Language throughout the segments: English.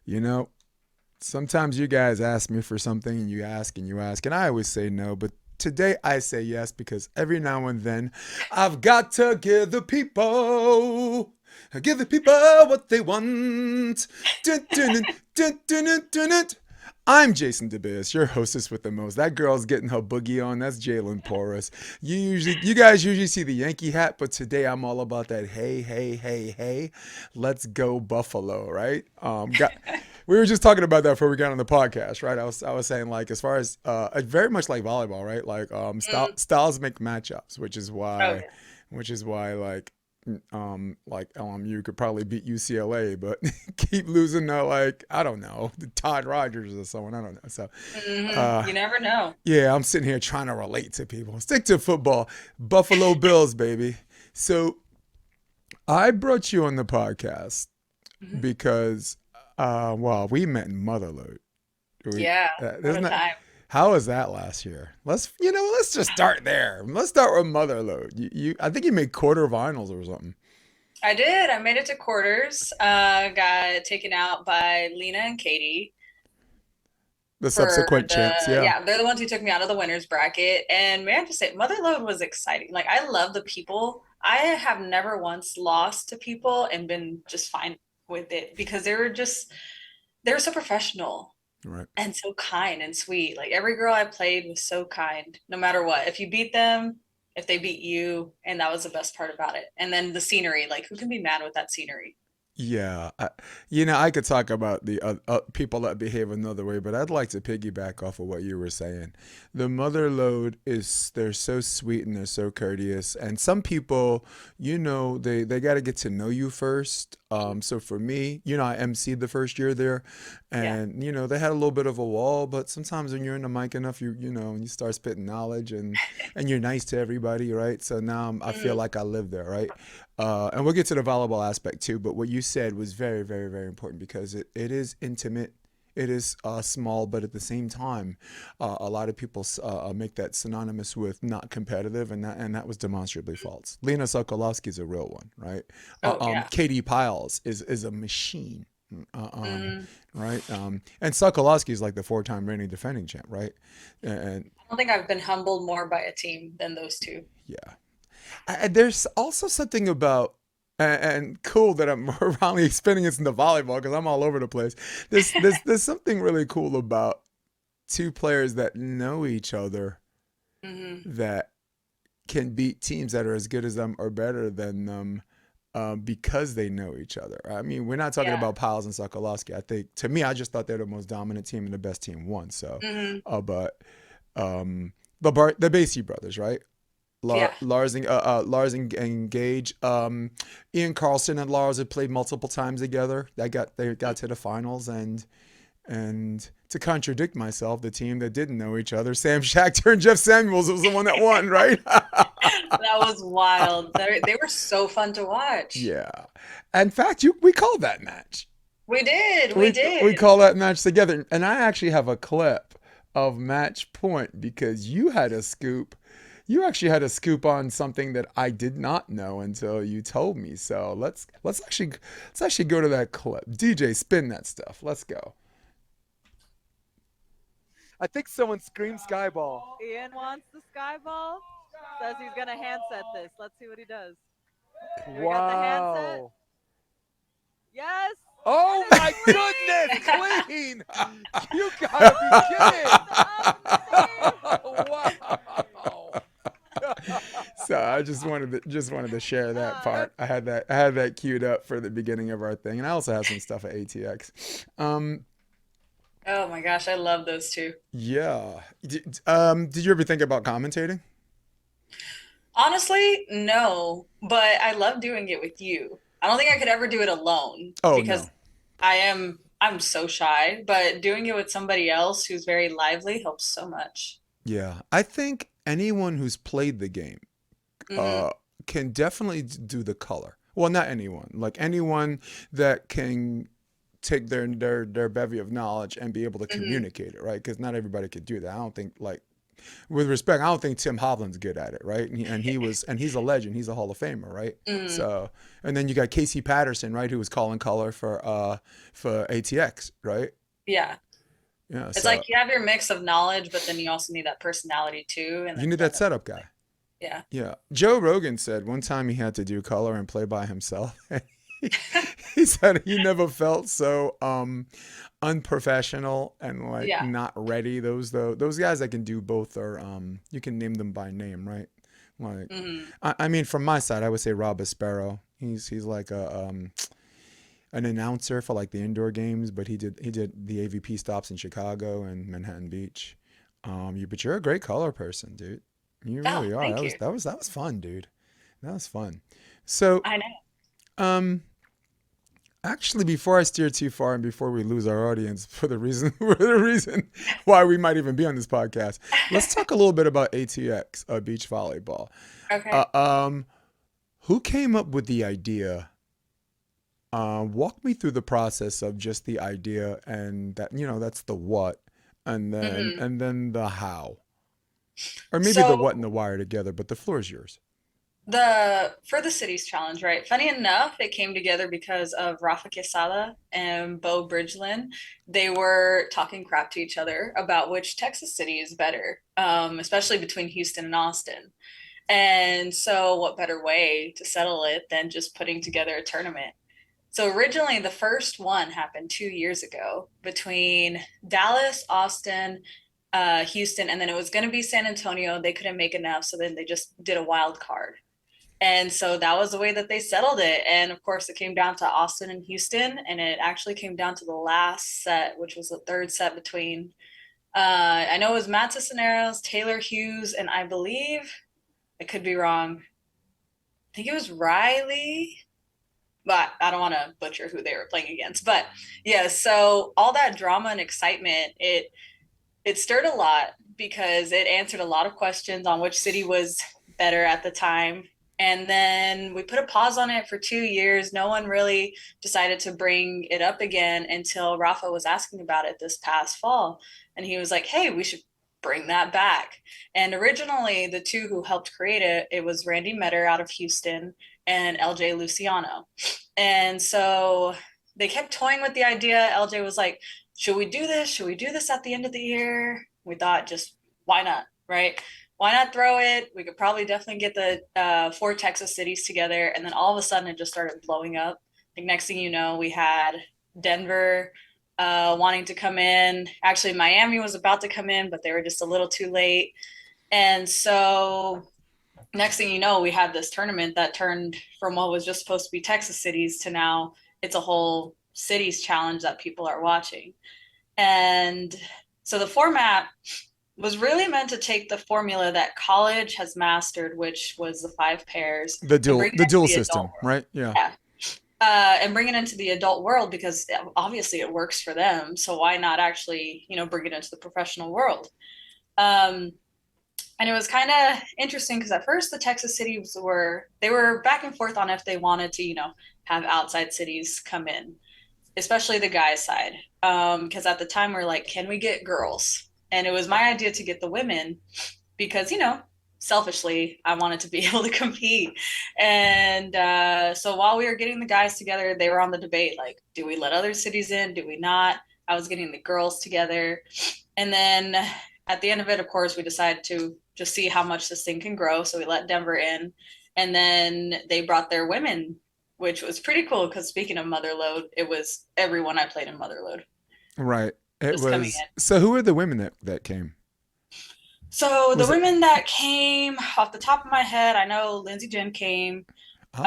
You know, sometimes you guys ask me for something and you ask and you ask, and I always say no, but today I say yes because every now and then I've got to give the people what they want. Dun, dun, dun, dun, dun, dun, dun, dun. I'm Jason DeBias, your hostess with the most. That girl's getting her boogie on. That's Jaylyn Porras. You guys usually see the Yankee hat, but today I'm all about that. Hey, hey, hey, hey, let's go Buffalo, right? We were just talking about that before we got on the podcast, right? I was saying like as far as very much like volleyball, right? Like Mm. styles make matchups, Oh which is why like LMU could probably beat UCLA, but keep losing to like I don't know the Todd Rogers or someone I don't know. So yeah. You uh, never know. yeah, I'm sitting here trying to relate to people. Stick to football, Buffalo Bills, baby. So I brought you on the podcast Mhm. because well we met in Motherlode. We Yeah. What a isn't that time. how was that last year? Let's just start there. Let's start with Motherlode. You I think you made quarterfinals or something. I did. I made it to quarters. Got taken out by Lena and Katie The for subsequent champs, the, yeah. yeah, they're the ones who took me out of the winners bracket. And man, to say Motherload was exciting. Like I love the people. I have never once lost to people and been just fine with it because they were so professional Right. and so kind and sweet. Like every girl I played was so kind, no matter what. If you beat them, if they beat you, and that was the best part about it. And then the scenery, like who can be mad with that scenery? Yeah, I could talk about the people that behave another way, but I'd like to piggyback off of what you were saying. The mother load is they're so sweet and they're so courteous, and some people, they got to get to know you first. So for me, I emceed the first year there, Yeah. and they had a little bit of a wall, but sometimes when you're in the mic enough, and you start spitting knowledge and you're nice to everybody, right? So now I feel Mhm. like I live there, right? And we'll get to the volleyball aspect too. But what you said was very, very, very important because it is intimate. It is small, but at the same time, a lot of people make that synonymous with not competitive, and that was demonstrably false. Lena Sokolowski is a real one, right? Oh yeah. Katie Piles is a machine, uh, um, Mhm. right? And Sokolowski is like the four-time reigning defending champ, right? And I don't think I've been humbled more by a team than those two. yeah, there's also something about and cool that I'm finally expanding this into volleyball because I'm all over the place. There's something really cool about two players that know each other Hmm. that can beat teams that are as good as them or better than them because they know each other. I mean, we're not talking Yeah. about Piles and Sokolowski. I think to me, I just thought they're the most dominant team and the best team won. So, Hmm. but the Basey brothers, right? Yeah. Lars and Gage. Ian Carlson and Lars had played multiple times together. They got to the finals and to contradict myself, the team that didn't know each other, Sam Shachter and Jeff Samuels was the one that won, right? That was wild. They were so fun to watch. Yeah. In fact, we called that match. We did. We We did. call that match together, and I actually have a clip of match point because you had a scoop. You actually had a scoop on something that I did not know until you told me. So let's actually go to that clip. DJ, spin that stuff. Let's go. I think someone screamed Skyball. Ian wants the sky ball. Says he's gonna handset this. Let's see what he does. Do we got the handset? Wow. Yes, Oh and it's my goodness, clean. clean! You gotta be kidding! It's Wow. So I just wanted to share that uh, part. I had that queued up for the beginning of our thing, and I also have some stuff at ATX. Oh my gosh, I love those two. Yeah. Did you ever think about commentating? Honestly, no, but I love doing it with you. I don't think I could ever do it alone Oh because no. I'm so shy, but doing it with somebody else who's very lively helps so much. Yeah, I think anyone who's played the game Hmm. uh, can definitely do the color. Well, not anyone. Like anyone that can take their bevy of knowledge and be able to Hmm. communicate it, right? Because not everybody could do that. I don't think like with respect, I don't think Tim Hovland's good at it, right? And he's a legend. He's a Hall of Famer, right? Mm, So, and then you got Casey Patterson, right, who was calling color for ATX, right? yeah. Yeah. It's like So you have your mix of knowledge, but then you also need that personality too. And you then need that setup guy. yeah. Yeah. Joe Rogan said one time he had to do color and play by himself. He said he never felt so unprofessional and like Yeah. not ready. Those guys that can do both are you can name them by name, right? Like Hmm. I mean from my side I would say Rob Sparrow. He's like a an announcer for like the indoor games, but he did the AVP stops in Chicago and Manhattan Beach. But you're a great color person, dude. You Oh, really are. thank That you. was fun, dude. That was fun. So, I know. um, actually, before I steer too far and before we lose our audience for the reason for the reason why we might even be on this podcast, let's talk a little bit about ATX beach volleyball. Okay. Uh, um, who came up with the idea? Walk me through the process of just the idea and that that's the what, and then Hmm. the how, or maybe the So what and the why are together. But the floor is yours. the for the cities challenge, right? Funny enough, it came together because of Rafa Quesada and Bo Bridgeland. They were talking crap to each other about which Texas city is better, especially between Houston and Austin. And so, what better way to settle it than just putting together a tournament? So originally, the first one happened 2 years ago between Dallas, Austin, Houston, and then it was going to be San Antonio. They couldn't make enough, so then they just did a wild card. And so that was the way that they settled it. And of course, it came down to Austin and Houston, and it actually came down to the last set, which was the third set between. I know it was Matt Cisneros, Taylor Hughes, and I believe I could be wrong. I think it was Riley, but I don't want to butcher who they were playing against. But yeah, so all that drama and excitement, it stirred a lot because it answered a lot of questions on which city was better at the time. And then we put a pause on it for 2 years. No one really decided to bring it up again until Rafa was asking about it this past fall. And he was like, hey, we should bring that back. And originally, the two who helped create it, it was Randy Metter out of Houston and LJ Luciano. And so they kept toying with the idea. LJ was like, should we do this? Should we do this at the end of the year? We thought, just why not? Right? Why not throw it? We could probably definitely get the four Texas cities together. And then all of a sudden it just started blowing up. Like next thing you know, we had Denver wanting to come in. Actually, Miami was about to come in, but they were just a little too late. And so next thing you know, we had this tournament that turned from what was just supposed to be Texas cities to now it's a whole cities challenge that people are watching. And so the format was really meant to take the formula that college has mastered, which was the five pairs, and bring The it into dual the adult system, world. right? Yeah. Yeah. And bring it into the adult world because obviously it works for them. So why not actually, bring it into the professional world? Um, and it was kind of interesting because at first the Texas cities were back and forth on if they wanted to, have outside cities come in, especially the guys side. Because at the time we're like, can we get girls? And it was my idea to get the women because, selfishly, I wanted to be able to compete. And so while we were getting the guys together, they were on the debate like, do we let other cities in? Do we not? I was getting the girls together. And then at the end of it, of course, we decided to just see how much this thing can grow. So we let Denver in. And then they brought their women, which was pretty cool because speaking of Motherload, it was everyone I played in Motherload Right. It just coming was. in. So who were the women that came? So the Was it? women that came off the top of my head, I know Lindsay Jen came, Oh.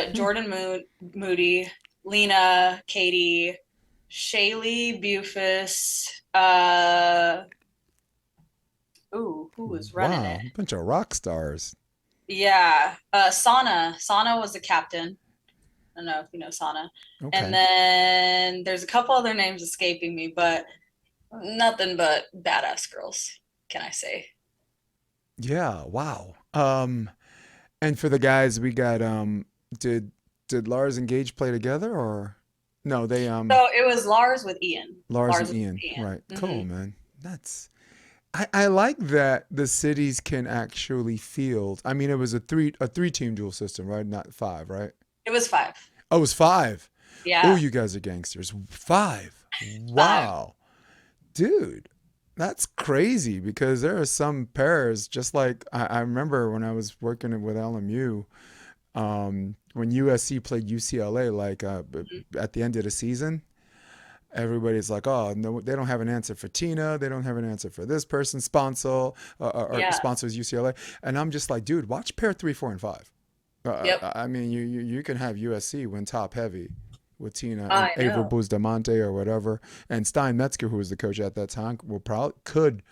Hmm. Jordan Moody, Lena, Katie, Shaylee Bufus, who was running it? Wow. Bunch of rock stars. Yeah, Sana was the captain. I don't know if you know Sana. And Okay. then there's a couple other names escaping me, but nothing but badass girls, can I say? Yeah. Wow. And for the guys, we got did Lars and Gage play together or no? They So it was Lars with Ian. Lars Lars and with Ian. Ian. Right. Cool, man. That's I like that the cities can actually field. I mean, it was a three team dual system, right? Not five, right? It was five. Oh, it was five. Oh, Yeah, you guys are gangsters. Five. five. Wow, dude, that's crazy because there are some pairs. Just like I remember when I was working with LMU, when USC played UCLA, like at the end of the season. Everybody's like, oh no, they don't have an answer for Tina. They don't have an answer for this person. Sponsor or Yeah. sponsors UCLA, and I'm just like, dude, watch pair 3, 4, and 5. Yep. I mean, you can have USC win top heavy with Tina and I Ava know. Bustamante or whatever, and Stein Metzger, who was the coach at that time, will probably could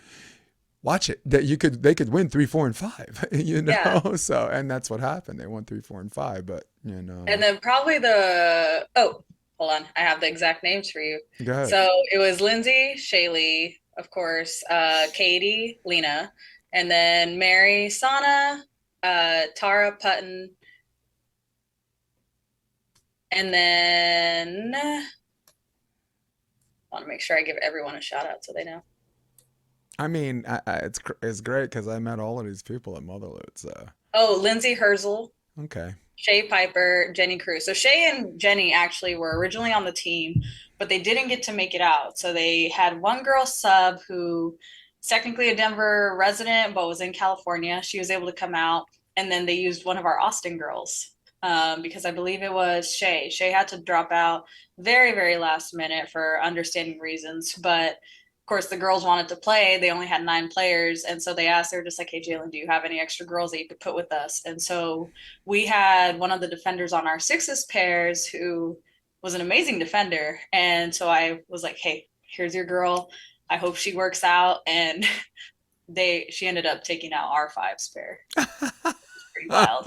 watch it that they could win 3, 4, and 5. You Yeah. know, so and that's what happened. They won 3, 4, and 5, but And then probably hold on, I have the exact names for you. go ahead. So it was Lindsay, Shaylee, of course, Katie, Lena, and then Mary, Sana, Tara, Putton, and then I want to make sure I give everyone a shout out so they know. I mean, it's great because I met all of these people at Motherload. So Oh, Lindsay Herzl, okay, Shay Piper, Jenny Cruz. So Shay and Jenny actually were originally on the team, but they didn't get to make it out. So they had one girl sub who is technically a Denver resident, but was in California. She was able to come out. And then they used one of our Austin girls because I believe it was Shay. Shay had to drop out very, very last minute for understanding reasons. But of course, the girls wanted to play. They only had 9 players. And so they asked her, just like, hey, Jaylyn, do you have any extra girls that you could put with us? And so we had one of the defenders on our sixes pairs who was an amazing defender. And so I was like, hey, here's your girl. I hope she works out. And she ended up taking out our fives pair. Pretty wild.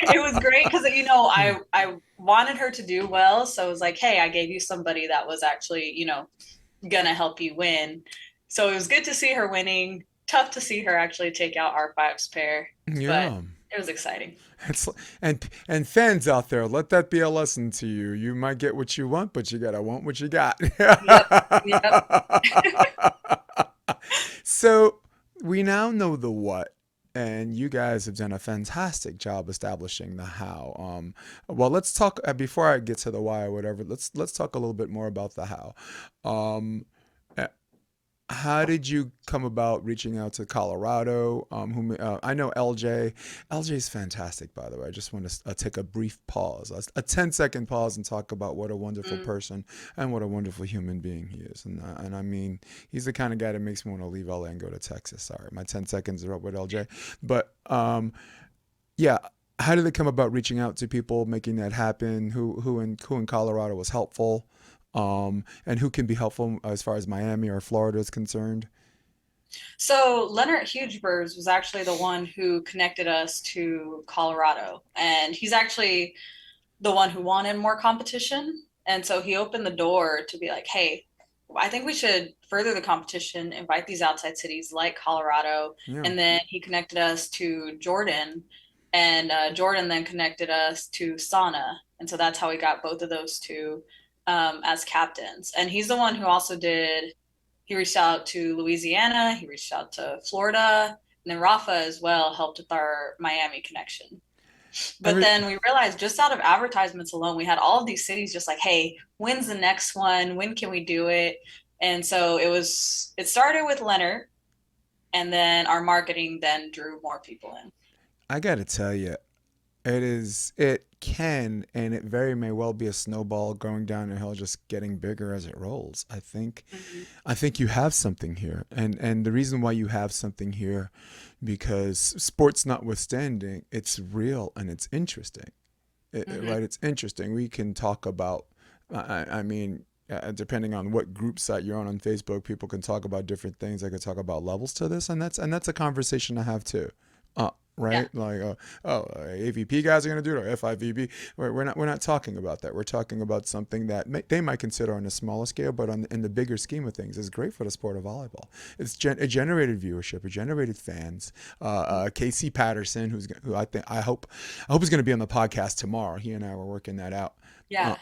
It was great because I wanted her to do well. So it was like, hey, I gave you somebody that was actually, gonna help you win. So it was good to see her winning. Tough to see her actually take out our fives pair, but yeah. it was exciting. It's and fans out there, let that be a lesson to you. You might get what you want, but you gotta want what you got. Yep. Yep. So we now know the what, and you guys have done a fantastic job establishing the how. Well, let's talk before I get to the why or whatever. Let's talk a little bit more about the how. Um, how did you come about reaching out to Colorado? I know LJ. LJ is fantastic, by the way. I just want to take a brief pause, a 10-second pause, and talk about what a wonderful Mm. person and what a wonderful human being he is. And I mean, he's the kind of guy that makes me want to leave LA and go to Texas. Sorry, my 10 seconds are up with LJ. But yeah, how did it come about reaching out to people, making that happen? Who in Colorado was helpful? And who can be helpful as far as Miami or Florida is concerned? So Leonard Hugebers was actually the one who connected us to Colorado, and he's actually the one who wanted more competition. And so he opened the door to be like, hey, I think we should further the competition, invite these outside cities like Colorado. Yeah. And then he connected us to Jordan, and Jordan then connected us to Sana. And so that's how we got both of those two as captains. And he's the one who also he reached out to Louisiana, he reached out to Florida, and then Rafa as well helped with our Miami connection. But Every, then we realized just out of advertisements alone, we had all of these cities just like, hey, when's the next one? When can we do it? And so it started with Leonard, and then our marketing then drew more people in. I gotta tell you, it can, and it very may well be a snowball going down a hill, just getting bigger as it rolls. Mm-hmm. I think you have something here, and the reason why you have something here, because sports notwithstanding, it's real and it's interesting. Mm-hmm. Right? It's interesting. We can talk about. I mean. Depending on what group site you're on Facebook, people can talk about different things. I could talk about levels to this, and that's a conversation I have too. Yeah. Right? Like, AVP guys are going to do it, or FIVB. We're not talking about that. We're talking about something that they might consider on a smaller scale, but in the bigger scheme of things, is great for the sport of volleyball. It generated viewership, it generated fans. Casey Patterson, who I hope is going to be on the podcast tomorrow. He and I were working that out. Yeah.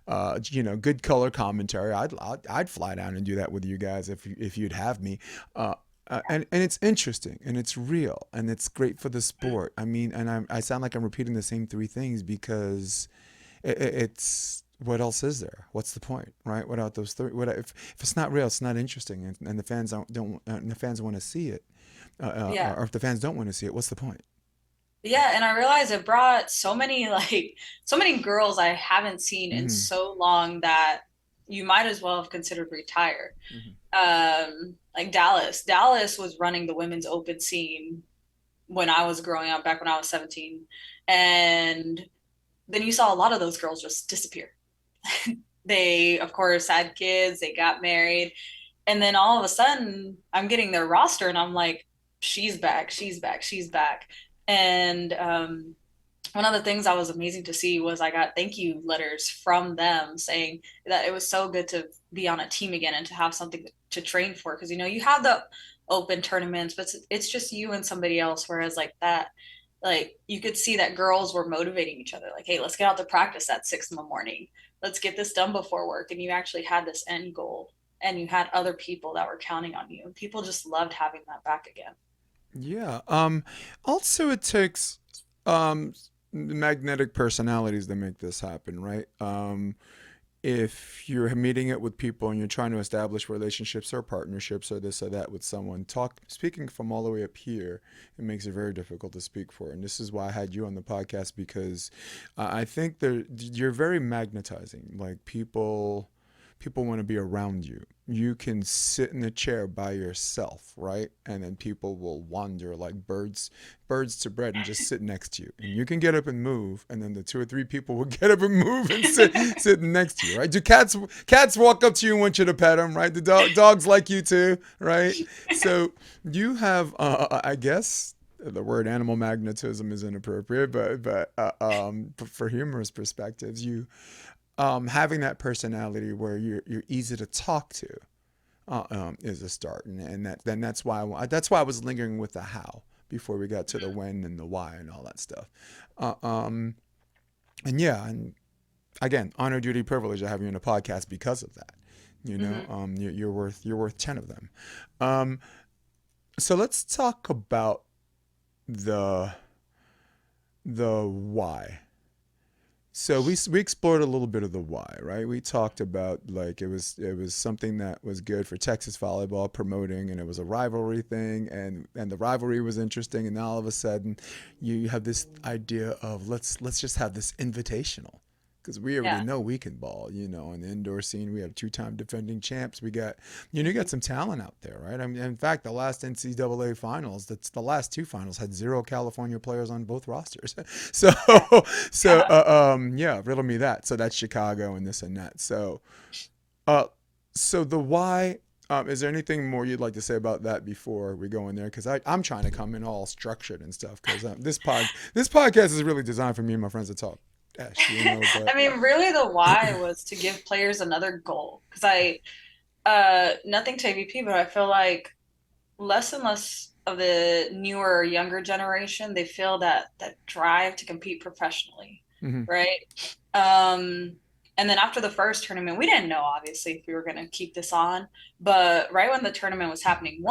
good color commentary. I'd fly down and do that with you guys if you'd have me. And it's interesting and it's real and it's great for the sport. I mean, and I sound like I'm repeating the same three things because it's what else is there? What's the point, right? Without those three, if it's not real, it's not interesting, and the fans don't and the fans want to see it, Yeah. or if the fans don't want to see it, what's the point? Yeah, and I realized it brought so many so many girls I haven't seen in Hmm. so long that you might as well have considered retire. Hmm. Like Dallas. Dallas was running the women's open scene when I was growing up, back when I was 17. And then you saw a lot of those girls just disappear. They, of course, had kids, they got married, and then all of a sudden I'm getting their roster and I'm like, she's back, she's back, she's back. And one of the things that was amazing to see was I got thank you letters from them saying that it was so good to be on a team again and to have something to train for. Because, you have the open tournaments, but it's just you and somebody else. Whereas like that, like you could see that girls were motivating each other. Like, hey, let's get out to practice at 6 in the morning. Let's get this done before work. And you actually had this end goal and you had other people that were counting on you. And people just loved having that back again. Yeah. Also, it takes um, magnetic personalities to make this happen, right? If you're meeting it with people and you're trying to establish relationships or partnerships or this or that with someone, speaking from all the way up here, it makes it very difficult to speak for. And this is why I had you on the podcast because I think you're very magnetizing. Like people want to be around you. You can sit in a chair by yourself, right? And then people will wander like birds to bread and just sit next to you. And you can get up and move, and then the two or three people will get up and move and sit next to you, right? Do cats walk up to you and want you to pet them, right? The dogs like you too, right? So you have, I guess, the word animal magnetism is inappropriate, but for humorous perspectives, you having that personality where you're easy to talk to is a start, and that's why I was lingering with the how before we got to the when and the why and all that stuff. Uh, um, and yeah, and again, honor, duty, privilege of having you on a podcast because of that. Mm-hmm. You're worth 10 of them. Um, so let's talk about the the why. So we explored a little bit of the why, right? We talked about like it was something that was good for Texas volleyball promoting, and it was a rivalry thing, and the rivalry was interesting, and now all of a sudden, you have this idea of let's just have this invitational, because we already Yeah. know we can ball, in the indoor scene we have two-time defending champs. We got some talent out there, right? I mean, in fact, the last NCAA finals, that's the last two finals had zero California players on both rosters. So Yeah. so Yeah. yeah, riddle me that. So that's Chicago and this and that. Uh so the why, is there anything more you'd like to say about that before we go in there? Because I'm trying to come in all structured and stuff. Because this podcast is really designed for me and my friends to talk. I But mean, really, the why was to give players another goal. Because nothing to AVP, but I feel like less and less of the newer, younger generation, they feel that drive to compete professionally, mhm. right? Um, and then after the first tournament, we didn't know obviously if we were going to keep this on, but right when the tournament was happening,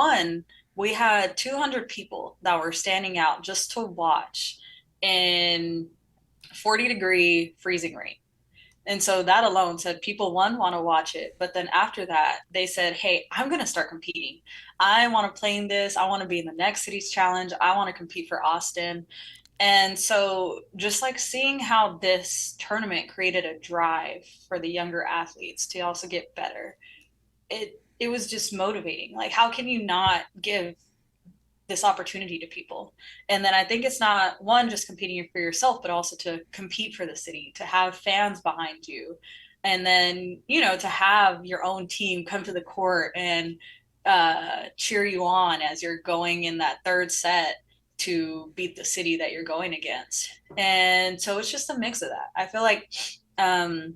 we had 200 people that were standing out just to watch in 40-degree freezing rain. And so that alone said people, one, want to watch it. But then after that, they said, hey, I'm going to start competing. I want to play in this. I want to be in the next city's challenge. I want to compete for Austin. And so just like seeing how this tournament created a drive for the younger athletes to also get better, it was just motivating. Like, how can you not give this opportunity to people? And then I think it's not one just competing for yourself, but also to compete for the city, to have fans behind you, and then to have your own team come to the court and cheer you on as you're going in that third set to beat the city that you're going against. And so it's just a mix of that. I feel like um,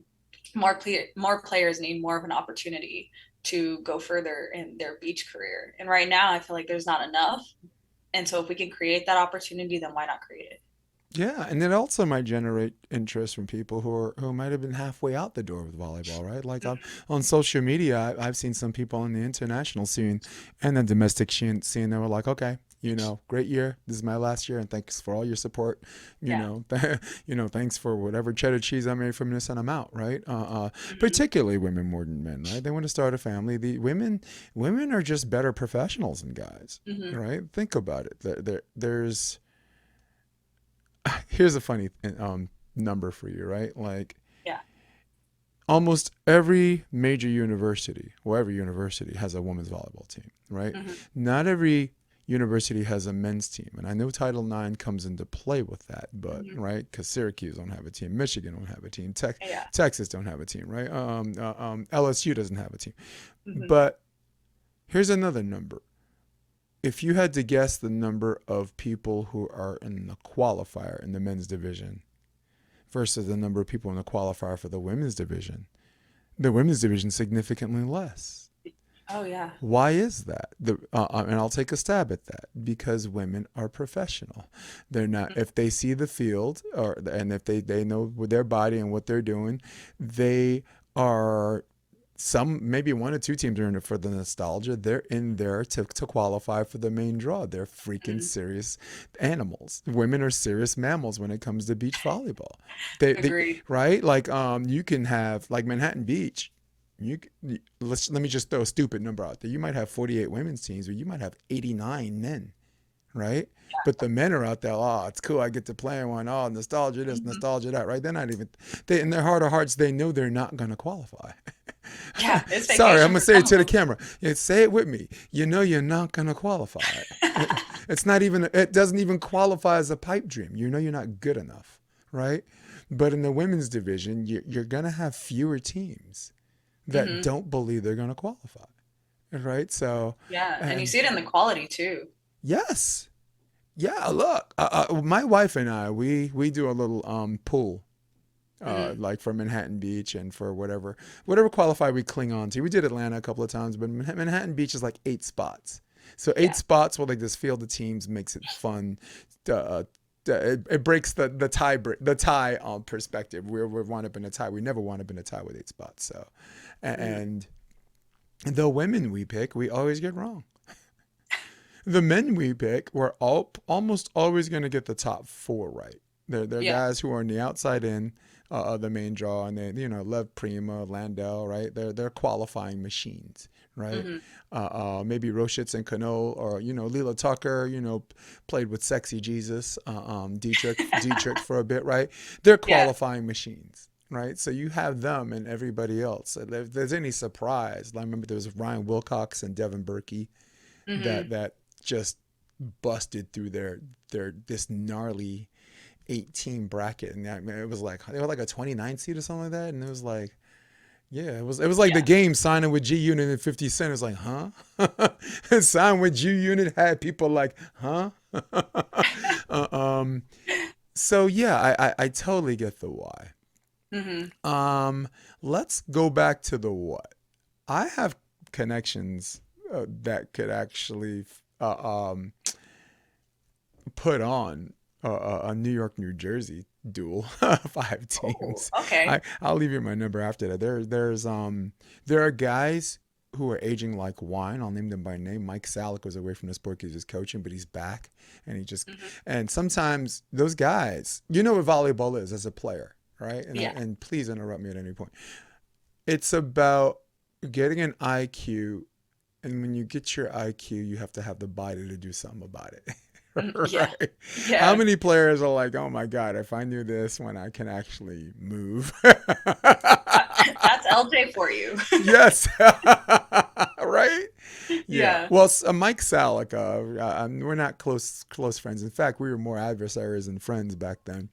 more players need more of an opportunity to go further in their beach career. And right now, I feel like there's not enough. And so if we can create that opportunity, then why not create it? Yeah, and it also might generate interest from people who might have been halfway out the door with volleyball, right? Like on social media, I've seen some people on the international scene and the domestic scene. They were like, okay, great year. This is my last year, and thanks for all your support. Yeah. Thanks for whatever cheddar cheese I made from this, and I'm out, right? Hmm. Particularly women more than men, right? They want to start a family. The women are just better professionals than guys, Hmm. right? Think about it. There's here's a funny number for you, right? Like Yeah. almost every major university, or every university has a women's volleyball team, right? Hmm. Not every university has a men's team, and I know Title IX comes into play with that, but Hmm. right, because Syracuse don't have a team, Michigan don't have a team, Yeah. Texas don't have a team, right? LSU doesn't have a team, Hmm. but here's another number. If you had to guess the number of people who are in the qualifier in the men's division versus the number of people in the qualifier for the women's division significantly less. Oh yeah. Why is that? And I'll take a stab at that because women are professional. They're not. If they see the field, and if they know with their body and what they're doing, they are. Some maybe one or two teams are in it for the nostalgia. They're in there to qualify for the main draw. They're freaking Hmm. serious animals. Women are serious mammals when it comes to beach volleyball. They Agreed. right like you can have like Manhattan Beach. Let me just throw a stupid number out there. You might have 48 women's teams, or you might have 89 men, right? But the men are out there. Oh, it's cool. I get to play in one. Oh, nostalgia this, Hmm. nostalgia that. Right? They're not even. They in their heart of hearts, they know they're not going to qualify. Yeah, it's Sorry, I'm vacation gonna for say some it of to the them. camera. Yeah, say it with me. You know you're not gonna qualify. It's not even. It doesn't even qualify as a pipe dream. You know you're not good enough, right? But in the women's division, you're gonna have fewer teams that Hmm. don't believe they're gonna qualify, right? So, Yeah, and you and see it in the quality too. yes, yeah. Look, my wife and I, we do a little pool Hmm. like for Manhattan Beach and for whatever qualify we cling on to. We did Atlanta a couple of times, but Manhattan Beach is like 8 spots. So eight Yeah. spots where like this field of teams makes it fun. Uh, it breaks the tie perspective. We wound up in a tie. We never wound up in a tie with 8 spots. So, Hmm. and the women we pick, we always get wrong. The men we pick, we're almost always going to get the top four right. They're Yeah. guys who are on the outside in of the main draw, and they Lev Prima, Landell, right? They're qualifying machines, right? Hmm. Maybe Roshitz and Cano, or Leela Tucker, played with Sexy Jesus, Dietrich for a bit, right? They're Yeah. qualifying machines. Right, so you have them and everybody else. If there's any surprise, I remember there was Ryan Wilcox and Devin Berkey Hmm. that just busted through their this gnarly 18 bracket, and I mean, it was like they were like a 29 seed or something like that, and it was like, yeah, it was like the Yeah. game signing with G Unit and 50 Cent. It was like, huh? Sign with G Unit had people like, huh? uh, um. So yeah, I totally get the why. Hmm. Um. Let's go back to the what. I have connections that could actually put on a New York, New Jersey duel, 5 teams. Oh, okay. I'll leave you my number after that. There are guys who are aging like wine. I'll name them by name. Mike Salick was away from the sport because he was coaching, but he's back, and Hmm. and sometimes those guys, you know what volleyball is as a player, right? Yeah. And please interrupt me at any point. It's about getting an IQ, and when you get your IQ, you have to have the body to do something about it. Yeah. Right? How Yeah. many players are like, oh my God, if I knew this when I can actually move? That's LJ for you. Yes. Right? Yeah. Yeah. Well, Mike Salick, we're not close friends. In fact, we were more adversaries than friends back then.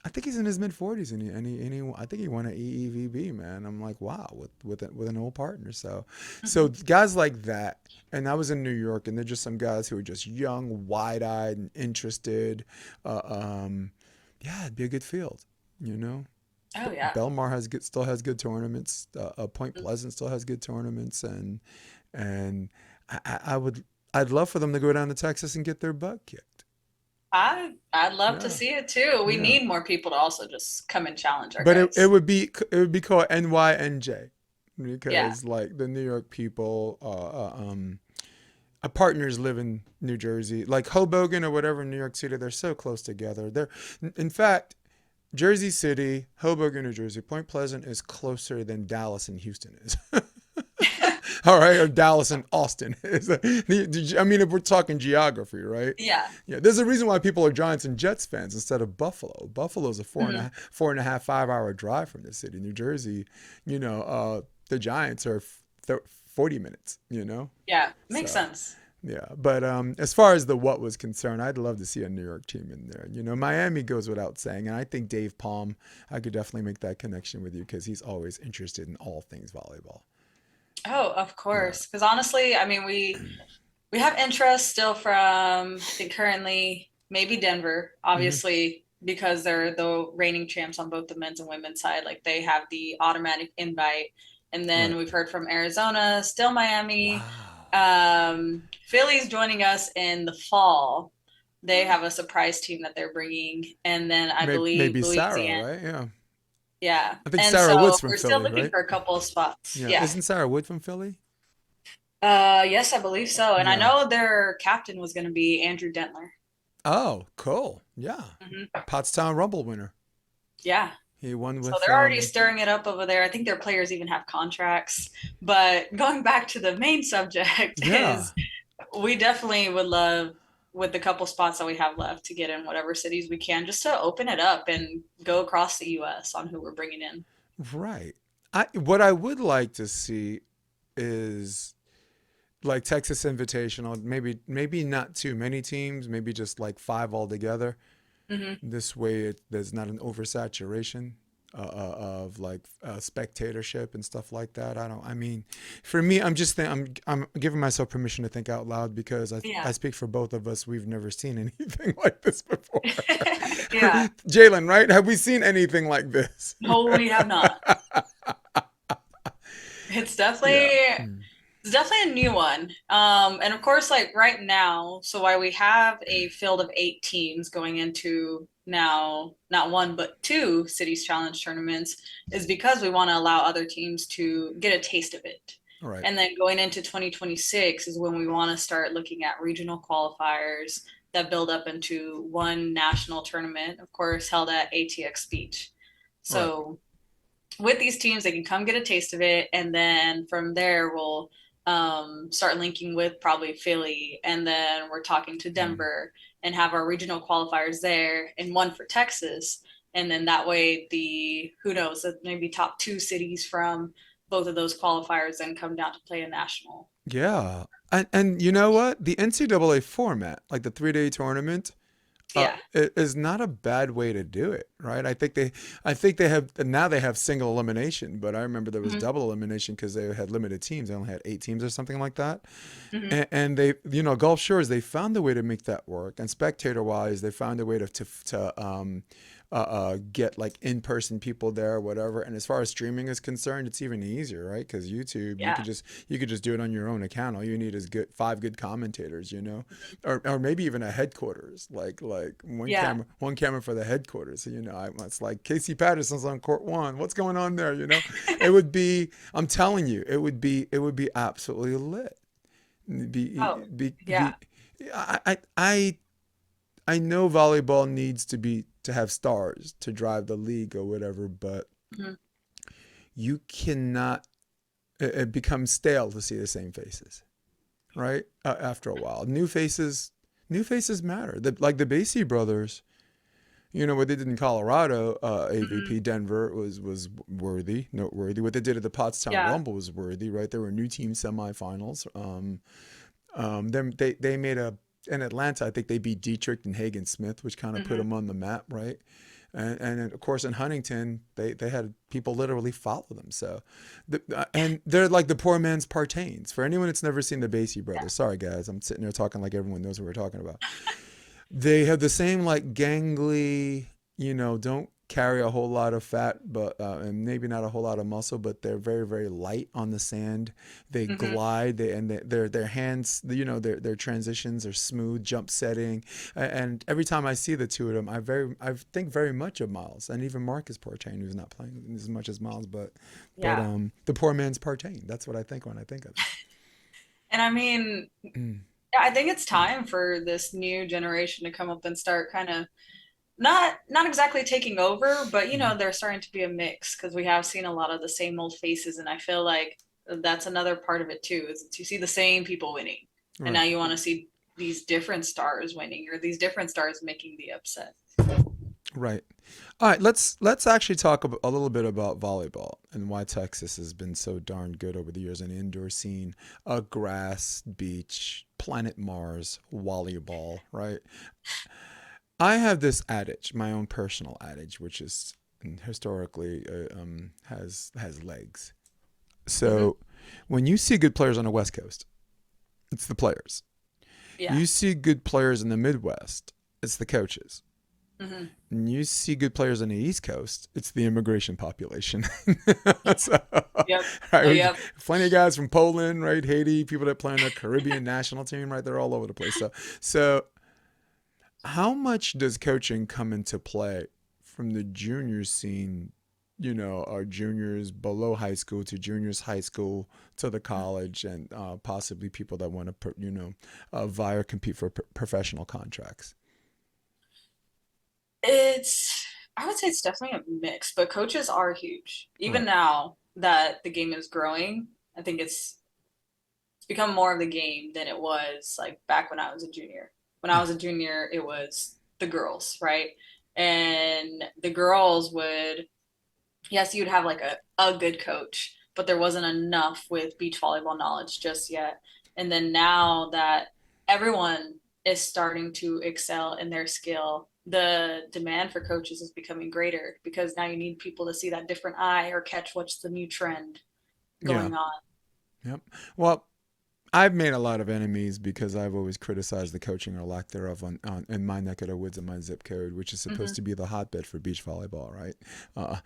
I think he's in his mid 40s, and I think he won an EEVB, man. I'm like, wow, with an old partner. So Hmm. guys like that, and I was in New York, and they're just some guys who are just young, wide eyed, and interested. Uh, um, yeah, it'd be a good field, you know. Oh yeah. Belmar still has good tournaments. Point Pleasant still has good tournaments, and I would I'd love for them to go down to Texas and get their butt kicked. I'd love to Yeah, see it too. We yeah. need more people to also just come and challenge our But it guys. would be called NYNJ Yeah. because like the New York people, partners live in New Jersey, like Hoboken or whatever in New York City. They're so close together. In fact, Jersey City, Hoboken, New Jersey, Point Pleasant is closer than Dallas and Houston is. All right, or Dallas and Austin is. I mean, if we're talking geography, right? Yeah. Yeah, there's a reason why people are Giants and Jets fans instead of Buffalo. Buffalo's a Mhm. 5 hour drive from the city. New Jersey, the Giants are 40 minutes. Yeah. Makes So sense. yeah, but as far as the what was concerned, I'd love to see a New York team in there. Miami goes without saying, and I think Dave Palm, I could definitely make that connection with you because he's always interested in all things volleyball. Oh, of Yeah. course. Because honestly, I mean, we have interest still from, I think currently maybe Denver, Hmm. obviously, because they're the reigning champs on both the men's and women's side. Like they have the automatic invite. And then Right. we've heard from Arizona, still Miami. Wow. Philly's joining us in the fall. They have a surprise team that they're bringing. And then I believe Maybe Sarah, Louisiana. right? Yeah. Yeah. I think And Sarah so Wood's from we're still Philly, looking right? for a couple of spots. Yeah. Yeah. Isn't Sarah Wood from Philly? Yes, I believe so. And I Yeah. know their captain was going to be Andrew Dentler. Oh, cool. Yeah. Hmm. Pottstown Rumble winner. Yeah. He won So with they're already stirring it up over there. I think their players even have contracts. But going back to the main subject yeah. is we definitely would love with the couple spots that we have left to get in whatever cities we can just to open it up and go across the US on who we're bringing in. Right. What I would like to see is like Texas Invitational, maybe not too many teams, maybe just like five altogether. Hmm. This way, there's not an oversaturation of like spectatorship and stuff like that. I mean, for me, I'm giving myself permission to think out loud because I Yeah. speak for both of us. We've never seen anything like this before. Yeah. Jaylyn, right? Have we seen anything like this? No, we have not. It's Yeah. definitely Mm. It's definitely a new one. And of course, like right now, so while we have a field of 8 teams going into now not one but two Cities Challenge tournaments, is because we want to allow other teams to get a taste of it. All right. And then going into 2026 is when we want to start looking at regional qualifiers that build up into one national tournament, of course, held at ATX Beach. All right. So with these teams, they can come get a taste of it, and then from there we'll start linking with probably Philly, and then we're talking to Mm. Denver and have our regional qualifiers there, and one for Texas, and then that way the who knows that maybe top two cities from both of those qualifiers then come down to play a national. Yeah. And you know what? The NCAA format, like the 3-day tournament, Yeah. is not a bad way to do it, right? I think they have now they have single elimination, but I remember there was Hmm. double elimination because they had limited teams. They only had 8 teams or something like that. Hmm. And they, Gulf Shores, they found a way to make that work. And spectator wise, they found a way to get like in person people there, or whatever. And as far as streaming is concerned, it's even easier, right? Because YouTube, Yeah. you could just do it on your own account. All you need is five good commentators, or maybe even a headquarters, like Yeah. one camera for the headquarters. So, it's like Casey Patterson's on court one. What's going on there? It would be. I'm telling you, it would be absolutely lit. Oh, Be yeah. I know volleyball needs to have stars to drive the league or whatever, but Mhm. you cannot. It becomes stale to see the same faces, right? After a while, new faces matter. Like the Basey brothers, what they did in Colorado, Mhm. AVP Denver was worthy, noteworthy. What they did at the Pottstown Yeah. Rumble was worthy, right? There were new team semifinals. Then they made in Atlanta. I think they beat Dietrich and Hagen Smith, which kind of put Hmm. them on the map, right? And of course in Huntington, they had people literally follow them. So, and they're like the poor man's Partains. For anyone that's never seen the Basey Yeah. brothers, sorry guys, I'm sitting there talking like everyone knows what we're talking about. They have the same like gangly, don't carry a whole lot of fat, but and maybe not a whole lot of muscle, but they're very, very light on the sand. They Hmm. glide, their hands, their transitions are smooth, jump setting, and every time I see the two of them, I think very much of Miles, and even Marcus Partain, who's not playing as much as Miles, but Yeah. the poor man's Partain. That's what I think when I think of And I mean, it. yeah, I think it's time for this new generation to come up and start kind of not exactly taking over, but they're starting to be a mix because we have seen a lot of the same old faces, and I feel like that's another part of it too, is to see the same people winning. And now Right. you want to see these different stars winning or these different stars making the upset. Right. All right, let's actually talk a little bit about volleyball and why Texas has been so darn good over the years. An indoor scene, a grass, beach, planet Mars, volleyball, right? I have this adage, my own personal adage, which is historically has legs. Hmm. So, when you see good players on the West Coast, it's the players. Yeah. You see good players in the Midwest, it's the coaches. Hmm. And you see good players on the East Coast, it's the immigration population. So, Yep. right, Yep. plenty of guys from Poland, right, Haiti, people that play on the Caribbean national team, right, they're all over the place. So how much does coaching come into play from the junior scene? Our juniors below high school to juniors high school to the college, and possibly people that want to, vie or compete for professional contracts. It's, I would say it's definitely a mix, but coaches are huge. Even Right. now that the game is growing, I think it's become more of the game than it was like back when I was a junior. When I was a junior, it was the girls, right? And the girls would, yes, you'd have like a good coach, but there wasn't enough with beach volleyball knowledge just yet. And then now that everyone is starting to excel in their skill, the demand for coaches is becoming greater because now you need people to see that different eye or catch what's the new trend Yeah. going on. Yep. Well, I've made a lot of enemies because I've always criticized the coaching or lack thereof in my neck of the woods in my zip code, which is supposed Hmm. to be the hotbed for beach volleyball, right? Uh,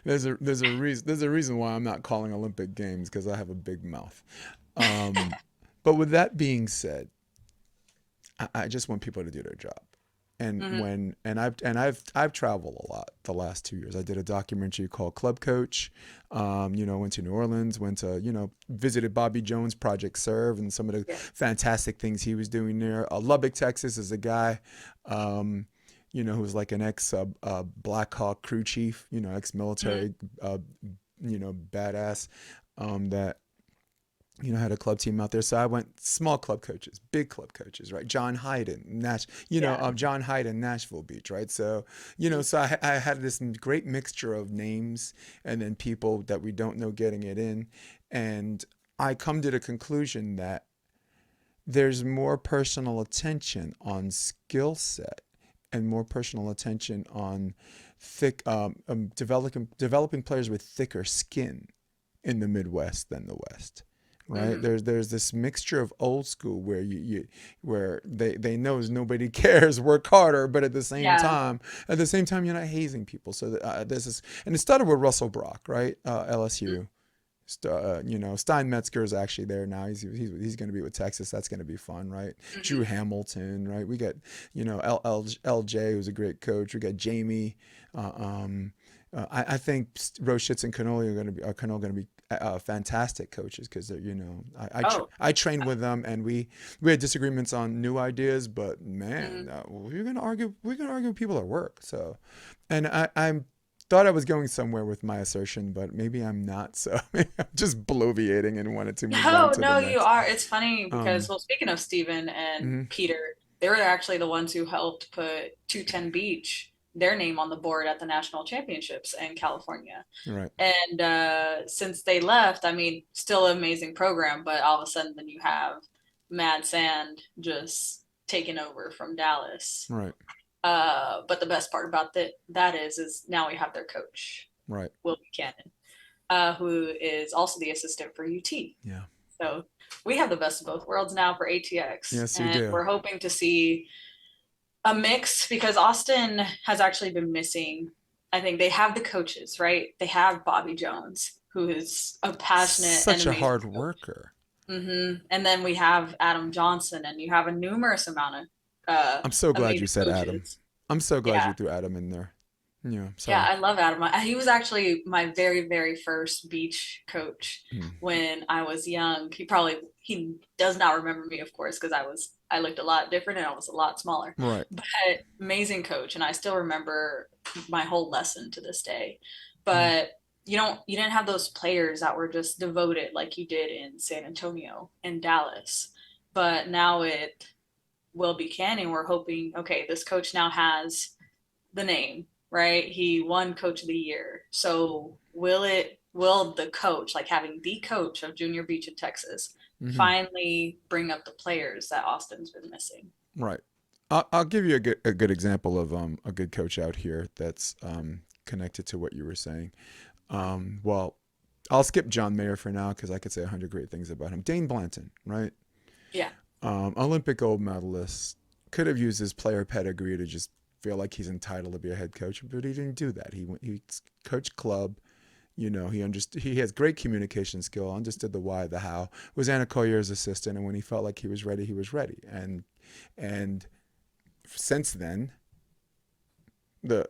there's a reason why I'm not calling Olympic Games, because I have a big mouth. Um, but with that being said, I just want people to do their job. Hmm. I've traveled a lot the last 2 years. I did a documentary called Club Coach. Went to New Orleans, went to visited Bobby Jones' Project Serve and some of the Yeah. fantastic things he was doing there. Lubbock, Texas, is a guy, who's like an ex Black Hawk crew chief, ex Hmm. military, badass, that had a club team out there. So I went small club coaches, big club coaches, right? Yeah. John Hyden, Nashville Beach, right? So, Mhm. so I had this great mixture of names and then people that we don't know getting it in. And I come to the conclusion that there's more personal attention on skill set and more personal attention on developing players with thicker skin in the Midwest than the West. Right, Hmm. there's this mixture of old school where where they know nobody cares, work harder, but Yeah. at the same time you're not hazing people. So this is, and it started with Russell Brock, right? Mhm. LSU. Steinmetzger is actually there now. He's going to be with Texas. That's going to be fun, right? Drew Hmm. Hamilton, right? We got LJ, who's a great coach. We got Jamie. Uh, um, I think Roshitz and Canoli are going to be fantastic coaches, because they're Oh. I trained with them, and we had disagreements on new ideas, but Hmm. man, we're gonna argue with people at work. So, and I'm thought I was going somewhere with my assertion, but maybe I'm not. So maybe I'm just bloviating and wanted to move on No, to the no, you next. are. It's funny because, Um, well, speaking of Steven and mhm. Peter, they were actually the ones who helped put 210 Beach, their name on the board at the national championships in California. Right, And since they left, I mean, still an amazing program, but all of a sudden then you have Mad Sand just taking over from Dallas. right, But the best part about that is now we have their coach, right. Will Buchanan, who is also the assistant for UT. Yeah. So we have the best of both worlds now for ATX, Yes, you and do. we're hoping to see a mix because Austin has actually been missing I think they have the coaches, right? They have Bobby Jones, who is a passionate and Such a amazing hard coach. worker. And then we have Adam Johnson, and you have a numerous amount of I'm so glad you amazing said Adam. coaches. I'm so glad you Yeah. threw Adam in there. Yeah, Yeah, sorry. I love Adam. He was actually my very, very first beach coach Mm, when I was young. He does not remember me, of course, because I looked a lot different and I was a lot smaller. right. But amazing coach, and I still remember my whole lesson to this day. Mm, But you didn't have those players that were just devoted like you did in San Antonio and Dallas. But now at Will Buchanan, we're hoping, okay, this coach now has the name, right? He won coach of the year. So will the coach, like having the coach of Junior Beach in Texas, hmm finally bring up the players that Austin's been missing? Right. I'll give you a good example of a good coach out here that's connected to what you were saying. Well, I'll skip John Mayer for now because I could say 100 great things about him. Dane Blanton, right? Yeah. Olympic gold medalist, could have used his player pedigree to just feel like he's entitled to be a head coach, but he didn't do that. He coached club. He understood. He has great communication skill. Understood the why, the how. Was Anna Collier's assistant, and when he felt like he was ready, he was ready. And since then,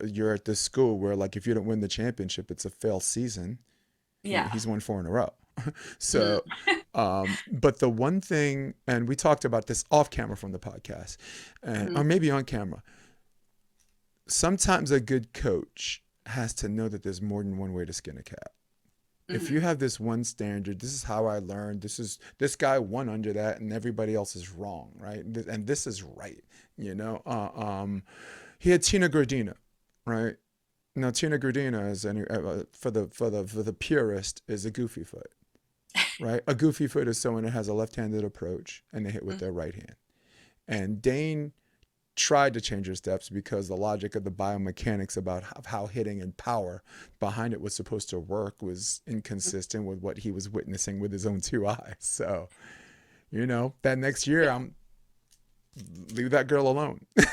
you're at this school where like if you don't win the championship, it's a failed season. Yeah. He's won four in a row. Mhm. So, but the one thing, and we talked about this off camera from the podcast, or Mhm. maybe on camera. Sometimes a good coach has to know that there's more than one way to skin a cat. If you Mhm. have this one standard, this is how I learned. This guy won under that, and everybody else is wrong, right? And this is right. You know, he had Tina Gradina, right? Now Tina Gradina is for the purist is a goofy foot, right? A goofy foot is someone that has a left-handed approach and they hit with Mhm. their right hand. And Dane tried to change her steps because the logic of the biomechanics about how hitting and power behind it was supposed to work was inconsistent with what he was witnessing with his own two eyes. So, that next year, Yeah. leave that girl alone. Leave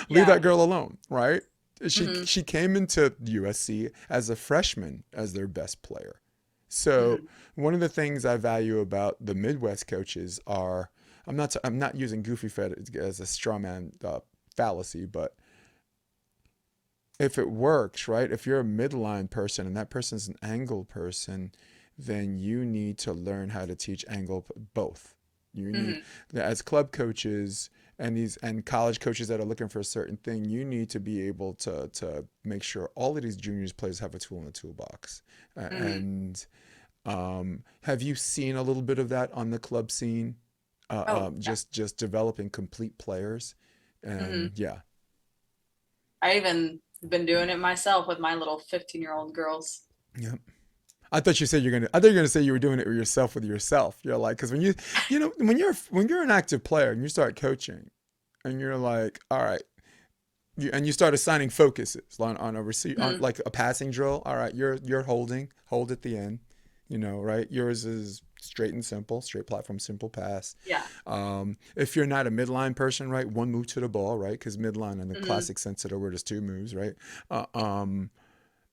Yeah. that girl alone, right? She Mhm. she came into USC as a freshman as their best player. So Mhm. one of the things I value about the Midwest coaches are I'm not using goofy fed as a straw man fallacy, but if it works, right? If you're a midline person and that person's an angle person, then you need to learn how to teach angle both. You need, Mhm. as club coaches and college coaches that are looking for a certain thing, you need to be able to make sure all of these juniors players have a tool in the toolbox. Mhm. And have you seen a little bit of that on the club scene? Oh, yeah. Just developing complete players, Mhm. and yeah. I even been doing it myself with my little 15-year-old girls. Yeah. I thought you were gonna say you were doing it with yourself. You're like, because when you're an active player and you start coaching, and you're like, all right, and you start assigning focuses on a receive on Mhm. like a passing drill. All right, you're hold at the end, right? Yours is straight and simple, straight platform, simple pass. Yeah. If you're not a midline person, right, one move to the ball, right? Because midline in the Mhm. classic sense of the word is two moves, right? Uh, um,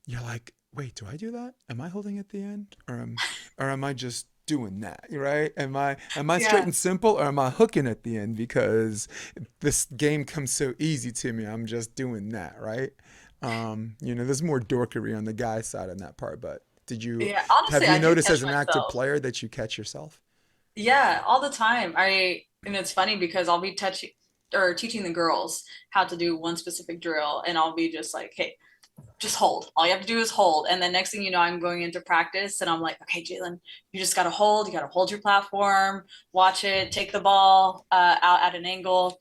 you're like, wait, do I do that? Am I holding at the end, or am I just doing that? Right? Am I straight Yeah. and simple, or am I hooking at the end because this game comes so easy to me? I'm just doing that, right? There's more dorkery on the guy side on that part, but Yeah. have Honestly, you I do noticed catch as an active myself. player that you catch yourself? Yeah, all the time. And it's funny because I'll be touching or teaching the girls how to do one specific drill, and I'll be just like, hey, just hold. All you have to do is hold. And then next thing you know, I'm going into practice and I'm like, okay, Jaylyn, you just got to hold. You got to hold your platform, watch it, take the ball out at an angle.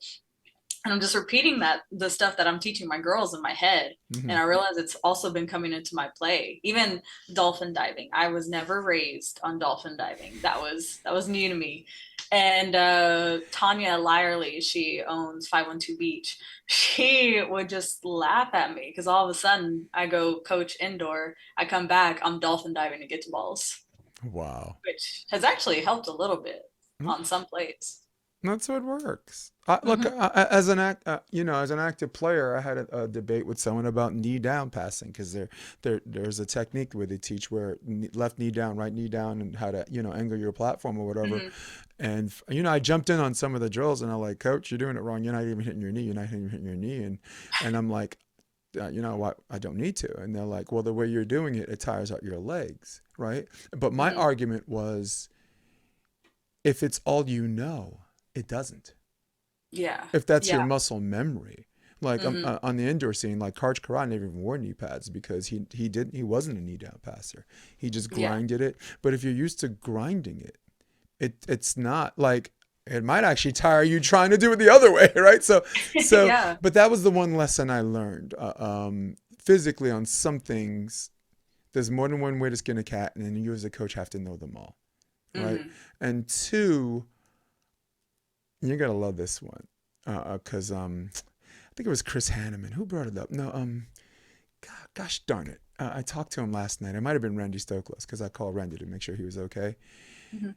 And I'm just repeating the stuff that I'm teaching my girls in my head. Mm-hmm. And I realize it's also been coming into my play. Even dolphin diving. I was never raised on dolphin diving. That was new to me. And Tanya Lyerly, she owns 512 Beach. She would just laugh at me because all of a sudden I go coach indoor. I come back, I'm dolphin diving to get to balls, Wow. which has actually helped a little bit Mm, on some plays. That's what works. Look, Hmm. as an as an active player, I had a debate with someone about knee down passing because there's a technique where they teach where left knee down, right knee down, and how to angle your platform or whatever. Hmm. And I jumped in on some of the drills, and I'm like, Coach, you're doing it wrong. You're not even hitting your knee. You're not even hitting your knee. And I'm like, you know what? I don't need to. And they're like, well, the way you're doing it, it tires out your legs, right? But my Hmm. argument was, if it's all you know, it doesn't. Yeah. If that's your Yeah. muscle memory, like Hmm. on the indoor scene, like Karch Karat never even wore knee pads because he wasn't a knee down passer. He just Yeah. grinded it. But if you're used to grinding it, it's not like it might actually tire you trying to do it the other way, right? So Yeah. but that was the one lesson I learned. Physically on some things, there's more than one way to skin a cat, and then you as a coach have to know them all, right? Hmm. And two, you're gonna love this one, because I think it was Chris Hanneman who brought it up. No, gosh darn it, I talked to him last night. It might have been Randy Stoklos because I called Randy to make sure he was okay. Hmm.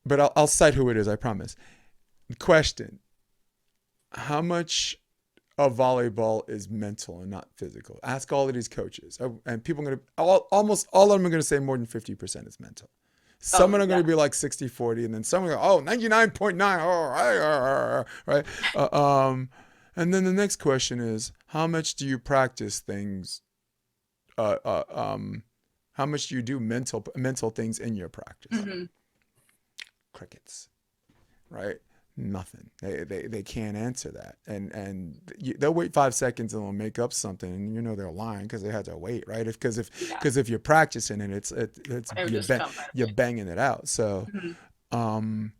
But I'll cite who it is. I promise. Question: how much of volleyball is mental and not physical? Ask all of these coaches, and people are gonna almost all of them are gonna say more than 50% is mental. Some Oh, are going yeah. to be like 60-40, and then some are going to go, 99.9, right? And then the next question is, how much do you practice things? Uh, uh, um, how much do you do mental things in your practice? Hmm. Crickets, right? Nothing. They can't answer that, they'll wait 5 seconds and they'll make up something, and they're lying because they had to wait, right? Yeah. Because if you're practicing it, it's It would just come right you're banging it out. So, away. Hmm. um,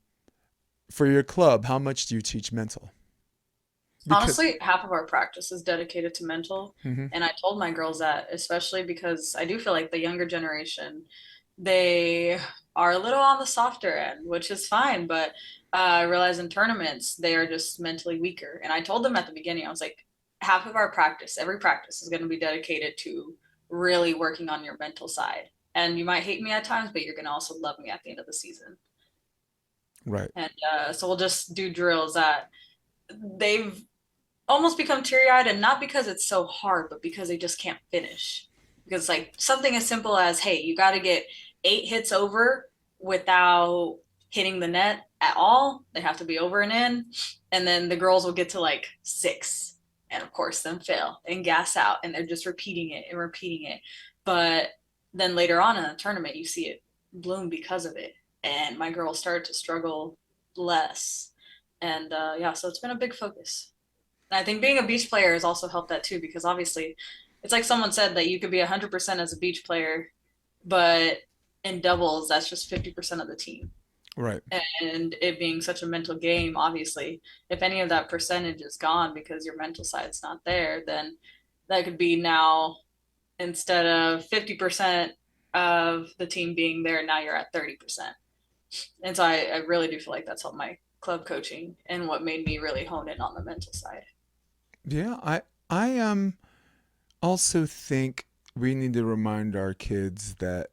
for your club, how much do you teach mental? Because Honestly, half of our practice is dedicated to mental. mhm, And I told my girls that, especially because I do feel like the younger generation, they are a little on the softer end, which is fine. But I realize in tournaments, they are just mentally weaker. And I told them at the beginning, I was like, half of our practice, every practice is going to be dedicated to really working on your mental side. And you might hate me at times, but you're going to also love me at the end of the season. right, And so we'll just do drills that they've almost become teary-eyed, and not because it's so hard, but because they just can't finish. Because like something as simple as, hey, you got to get 8 hits over without hitting the net at all. They have to be over and in, and then the girls will get to like 6, and of course then fail and gas out, and they're just repeating it and repeating it. But then later on in the tournament, you see it bloom because of it, and my girls started to struggle less. And yeah, so it's been a big focus. And I think being a beach player has also helped that too, because obviously it's like someone said that you could be 100% as a beach player, but in doubles, that's just 50% of the team. right. And it being such a mental game, obviously, if any of that percentage is gone because your mental side's not there, then that could be now, instead of 50% of the team being there, now you're at 30%. And so I really do feel like that's helped my club coaching and what made me really hone in on the mental side. Yeah, I also think we need to remind our kids that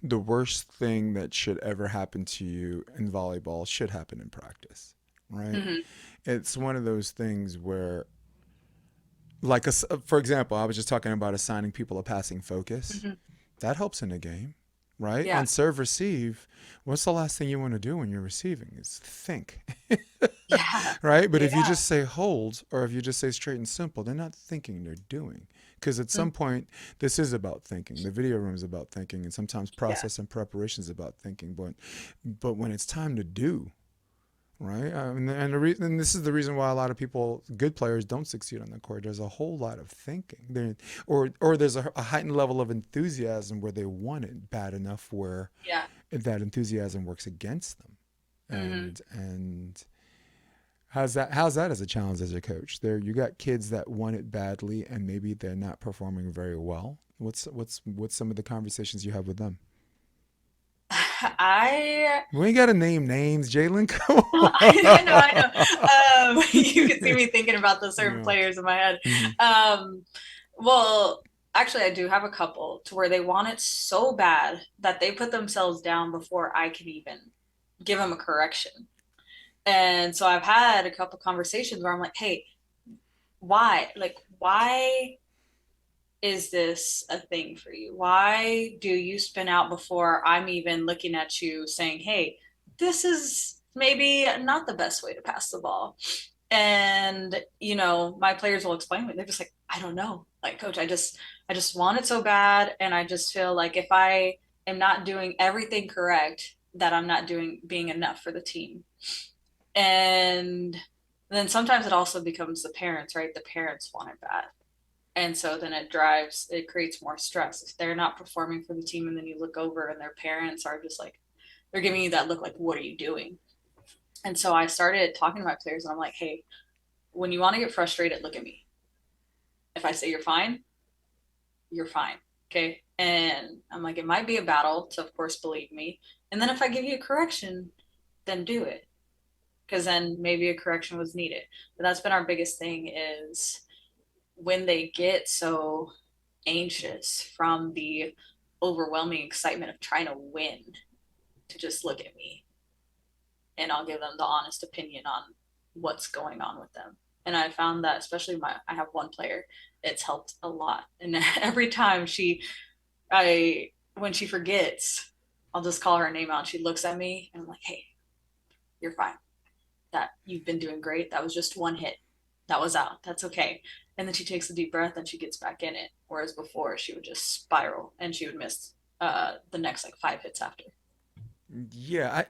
the worst thing that should ever happen to you in volleyball should happen in practice, right? Hmm. It's one of those things where, like, for example, I was just talking about assigning people a passing focus. Hmm. That helps in a game, right? Yeah. On serve receive, what's the last thing you want to do when you're receiving is think, Yeah. right? But if you Yeah. just say hold, or if you just say straight and simple, they're not thinking, they're doing. Because at some Mm. point, this is about thinking. The video room is about thinking, and sometimes Yeah. process and preparation is about thinking. But when it's time to do, right? And this is the reason why a lot of people, good players, don't succeed on the court. There's a whole lot of thinking, or there's a heightened level of enthusiasm where they want it bad enough where Yeah. that enthusiasm works against them. Hmm. And how's that as a challenge as a coach? There you got kids that want it badly and maybe they're not performing very well. What's some of the conversations you have with them? I We ain't got to name names, Jaylyn. Come I know, I on. know. You could see me thinking about the certain Yeah. players in my head. Hmm. Um, well, actually, I do have a couple to where they want it so bad that they put themselves down before I can even give them a correction. And so I've had a couple conversations where I'm like, hey, why? Like, why is this a thing for you? Why do you spin out before I'm even looking at you saying, hey, this is maybe not the best way to pass the ball? And my players will explain it. They're just like, I don't know. Like, coach, I just want it so bad. And I just feel like if I am not doing everything correct, that I'm not doing being enough for the team. And then sometimes it also becomes the parents, right? The parents want it bad. And so then it creates more stress if they're not performing for the team. And then you look over and their parents are just like, they're giving you that look like, what are you doing? And so I started talking to my players and I'm like, hey, when you want to get frustrated, look at me. If I say you're fine, you're fine. Okay. And I'm like, it might be a battle to, of course, believe me. And then if I give you a correction, then do it. Because then maybe a correction was needed. But that's been our biggest thing is when they get so anxious from the overwhelming excitement of trying to win, to just look at me and I'll give them the honest opinion on what's going on with them. And I found that especially I have one player, it's helped a lot. And every time when she forgets, I'll just call her name out and she looks at me and I'm like, hey, you're fine. That you've been doing great. That was just one hit. That was out. That's okay. And then she takes a deep breath and she gets back in it. Whereas before she would just spiral and she would miss the next like 5 hits after. Yeah,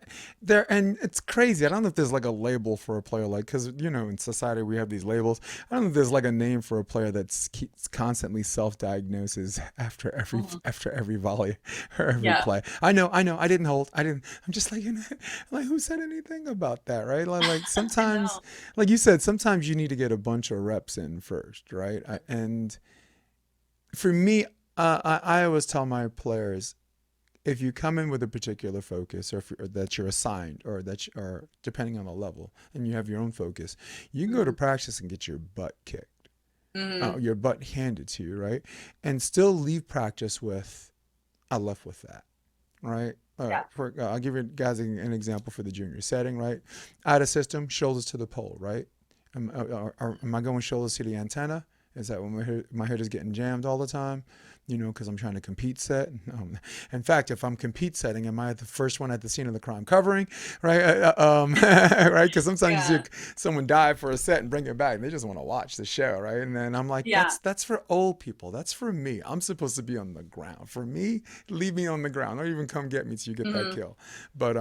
and it's crazy. I don't know if there's like a label for a player, like, because in society we have these labels. I don't know if there's like a name for a player that's keeps constantly self-diagnoses Mhm. after every volley or every Yeah. play. I know, I didn't hold, I didn't. I'm just like, like, who said anything about that, right? Like I sometimes, know. like you said, sometimes you need to get a bunch of reps in first, right? And for me, I always tell my players, if you come in with a particular focus, or that you're assigned, or depending on the level, and you have your own focus, you can go to Mm-hmm. practice and get your butt kicked, Mm-hmm. your butt handed to you, right? And still leave practice with, I left with that, right? Yeah. I'll give you guys an example for the junior setting, right? Out of system, shoulders to the pole, right? Am I going shoulders to the antenna? Is that when my head is getting jammed all the time? Because I'm trying to compete set. In fact, if I'm compete setting, am I the first one at the scene of the crime covering, right? Right? Because sometimes you Yeah. see someone dive for a set and bring it back, and they just want to watch the show, right? And then I'm like, Yeah. that's for old people. That's for me. I'm supposed to be on the ground. For me, leave me on the ground. Don't even come get me till you get that Mm-hmm. kill. But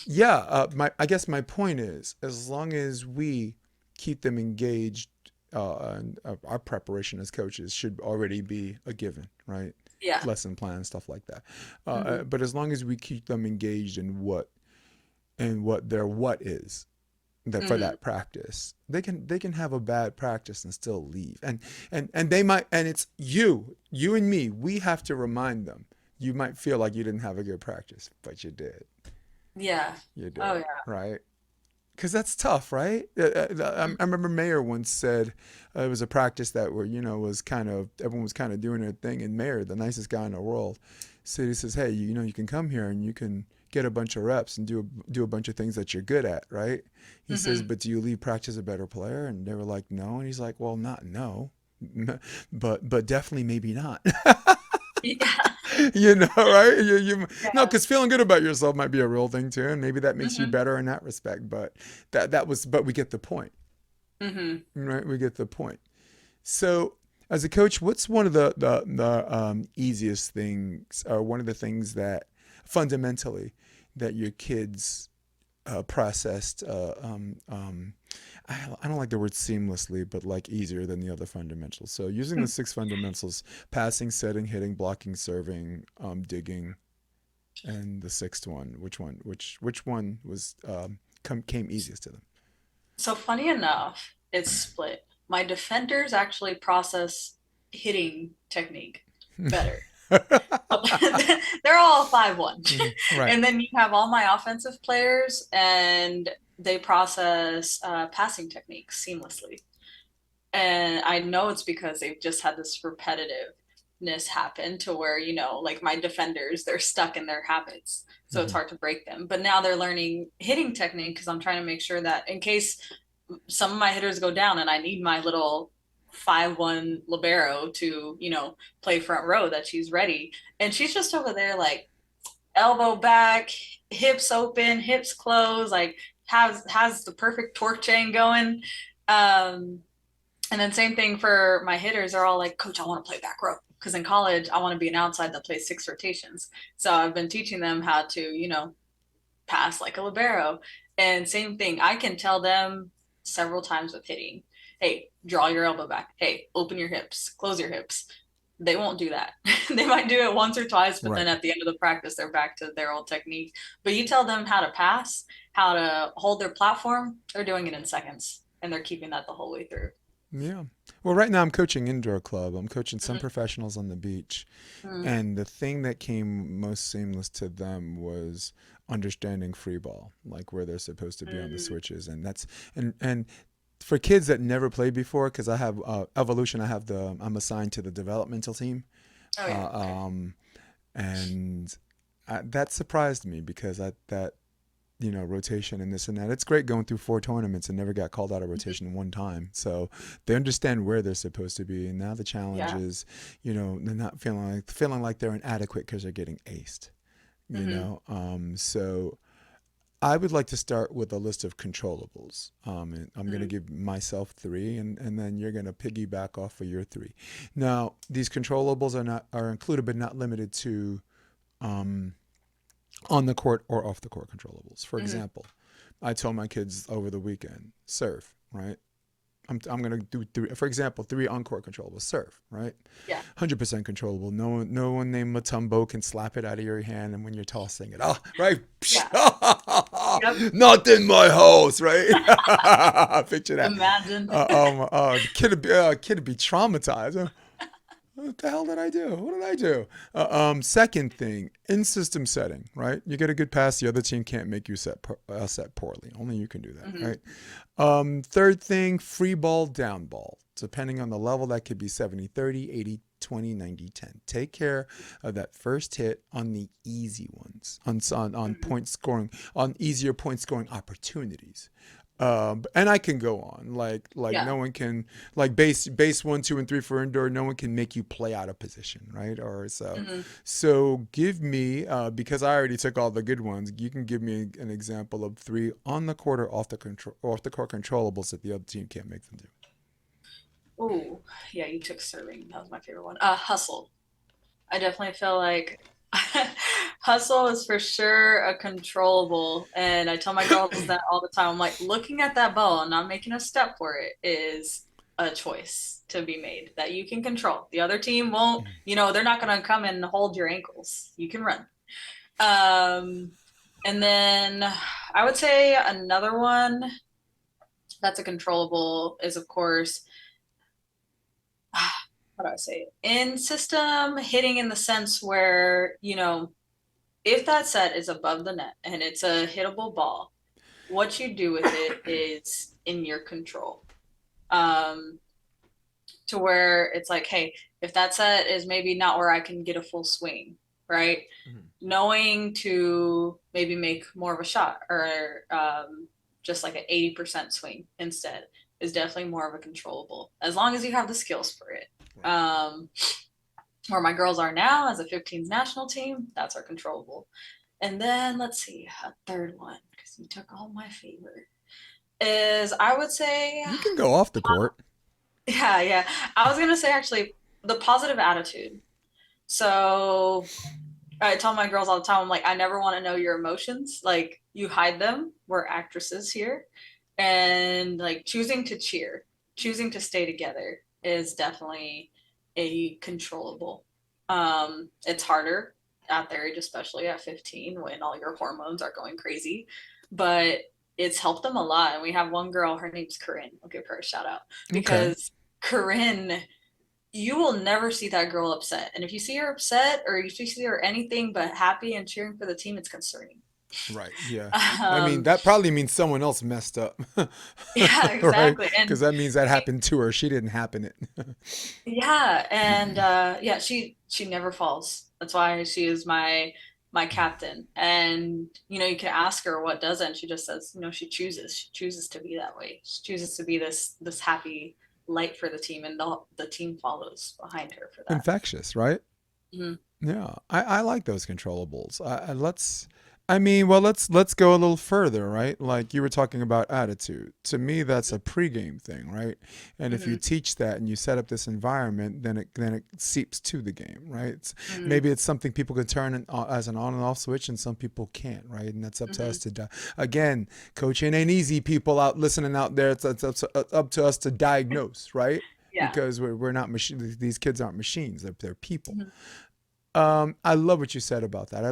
yeah. I guess my point is, as long as we keep them engaged, and our preparation as coaches should already be a given, right? Yeah. Lesson plan, stuff like that. Mm-hmm. But as long as we keep them engaged in what their what is, that for Mm-hmm. that practice, they can have a bad practice and still leave. And they might, and it's you and me, we have to remind them. You might feel like you didn't have a good practice, but you did. Yeah. You Oh did, yeah. right? Because that's tough, right? I remember Mayor once said, it was a practice that where was kind of, everyone was kind of doing their thing, and Mayor, the nicest guy in the world, said, he says, hey, you can come here and you can get a bunch of reps and do a bunch of things that you're good at, right? He says, Mm-hmm. but do you leave practice a better player? And they were like, no. And he's like, well, not no, but definitely maybe not. Yeah. Right? You no, Yeah. because feeling good about yourself might be a real thing too, and maybe that makes you Mm-hmm. better in that respect. But but we get the point, Mm-hmm. right? We get the point. So, as a coach, what's one of the easiest things, or one of the things that fundamentally that your kids processed? I don't like the word seamlessly, but like easier than the other fundamentals. So, using the 6 fundamentals: passing, setting, hitting, blocking, serving, digging, and the sixth one, which one was came easiest to them? So funny enough, it's split. My defenders actually process hitting technique better. They're all 5'1". Right. And then you have all my offensive players and they process passing techniques seamlessly. And I know it's because they've just had this repetitive. happen to where, like my defenders, they're stuck in their habits. So it's hard to break them. But now they're learning hitting technique because I'm trying to make sure that in case some of my hitters go down and I need my little 5-1 libero to, play front row, that she's ready. And she's just over there like elbow back, hips open, hips closed, like has the perfect torque chain going. Um, and then same thing for my hitters. They're all like, Coach, I want to play back row. Because in college, I want to be an outside that plays 6 rotations. So I've been teaching them how to, pass like a libero. And same thing, I can tell them several times with hitting, hey, draw your elbow back. Hey, open your hips, close your hips. They won't do that. They might do it once or twice, but then at the end of the practice, they're back to their old technique. But you tell them how to pass, how to hold their platform, they're doing it in seconds. And they're keeping that the whole way through. Yeah. Well, right now I'm coaching indoor club. I'm coaching some professionals on the beach. And the thing that came most seamless to them was understanding free ball, like where they're supposed to be on the switches. And that's, and for kids that never played before, because I have evolution, I'm assigned to the developmental team. Oh, yeah. Okay. And that surprised me because rotation and this and that. It's great going through 4 tournaments and never got called out of rotation one time. So they understand where they're supposed to be. And now the challenge is, they're not feeling like they're inadequate because they're getting aced. So I would like to start with a list of controllables. And I'm going to give myself 3, and then you're going to piggyback off of your 3. Now, these controllables are included but not limited to on the court or off the court controllables. For example, I told my kids over the weekend, serve, right? I'm going to do 3, for example, 3 on court controllables. Serve, right? Yeah. 100% controllable. No one named Matumbo can slap it out of your hand, and when you're tossing it, right? Yeah. Not in my house, right? Picture that. Imagine. The kid would be traumatized. What the hell did I do? What did I do? Second thing, in system setting, right? You get a good pass, the other team can't make you set poorly. Only you can do that, right? Third thing, free ball, down ball. Depending on the level, that could be 70-30, 80-20, 90-10. Take care of that first hit on the easy ones, on point scoring, on easier point scoring opportunities. And I can go on no one can, like base 1, 2, and 3 for indoor. No one can make you play out of position, right? Or so. So give me, because I already took all the good ones. You can give me an example of 3 on the court or off the court controllables that the other team can't make them do. Oh, yeah, you took serving. That was my favorite one. Hustle. I definitely feel like hustle is for sure a controllable. And I tell my girls that all the time. I'm like, looking at that ball and not making a step for it is a choice to be made that you can control. The other team won't, they're not going to come and hold your ankles. You can run. And then I would say another one that's a controllable is, of course, how do I say it? In system hitting, in the sense where, if that set is above the net and it's a hittable ball, what you do with it is in your control. To where it's like, hey, if that set is maybe not where I can get a full swing, right? Knowing to maybe make more of a shot or just like an 80% swing instead is definitely more of a controllable, as long as you have the skills for it. Where my girls are now as a 15s national team, that's our controllable. And then let's see, a third one, because you took all my favorite, is I would say you can go off the court. Yeah. I was gonna say actually the positive attitude. So I tell my girls all the time, I'm like, I never want to know your emotions. Like, you hide them. We're actresses here. And like choosing to cheer, choosing to stay together is definitely a controllable. It's harder at their age, especially at 15 when all your hormones are going crazy, but it's helped them a lot. And we have one girl, her name's Corinne. I'll give her a shout out because Corinne, you will never see that girl upset. And if you see her upset or if you see her anything but happy and cheering for the team, it's concerning. Right. Yeah. I mean, Um, that probably means someone else messed up. yeah, Right? exactly. Because And that means that she, happened to her. She didn't happen it. yeah, and yeah, she never falls. That's why she is my captain. And you can ask her what doesn't. She just says, she chooses. She chooses to be that way. She chooses to be this happy light for the team, and the team follows behind her for that. Infectious, right? Mhm. Yeah, I like those controllables. I mean, well, let's go a little further, right? Like you were talking about attitude. To me, that's a pregame thing, right? And if you Mhm. teach that and you set up this environment, then it seeps to the game, right? Mhm. Maybe it's something people can turn as an on and off switch, and some people can't, right? And that's up to us Mhm. to again, coaching ain't easy. People out listening out there, it's up to us to diagnose, right? Yeah. Because we're not machine. These kids aren't machines. They're people. Mhm. I love what you said about that.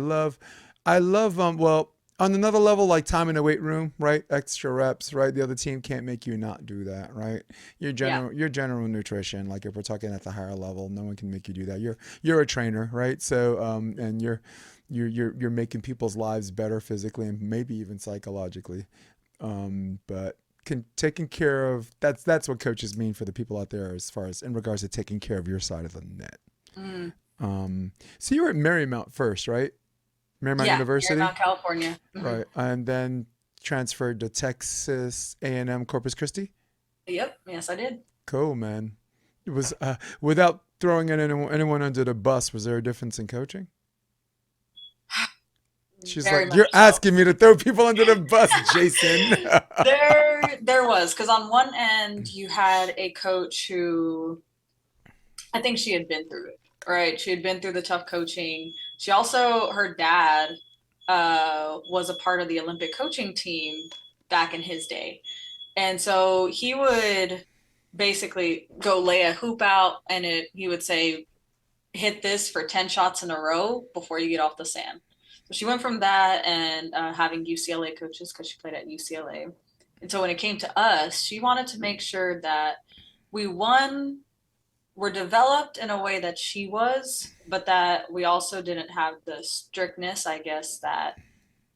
Well, on another level, like time in the weight room, right? Extra reps, right? The other team can't make you not do that, right? Yeah. Your general nutrition, like if we're talking at the higher level, no one can make you do that. You're a trainer, right? So, and you're making people's lives better physically and maybe even psychologically. But taking care of that's what coaches mean for the people out there as far as in regards to taking care of your side of the net. Mm. So you were at Marymount first, right? Marymount Yeah. University, Marymount, California. right? And then transferred to Texas A&M Corpus Christi. Yep. Yes, I did. Cool, man. It was without throwing anyone under the bus. Was there a difference in coaching? She's Very like, much you're so. asking me to throw people under the bus, Jason. There was, because on one end you had a coach who I think she had been through it, right? She had been through the tough coaching. She also, her dad was a part of the Olympic coaching team back in his day. And so he would basically go lay a hoop out and he would say, hit this for 10 shots in a row before you get off the sand. So she went from that and having UCLA coaches because she played at UCLA. And so when it came to us, she wanted to make sure that we were developed in a way that she was, but that we also didn't have the strictness, I guess, that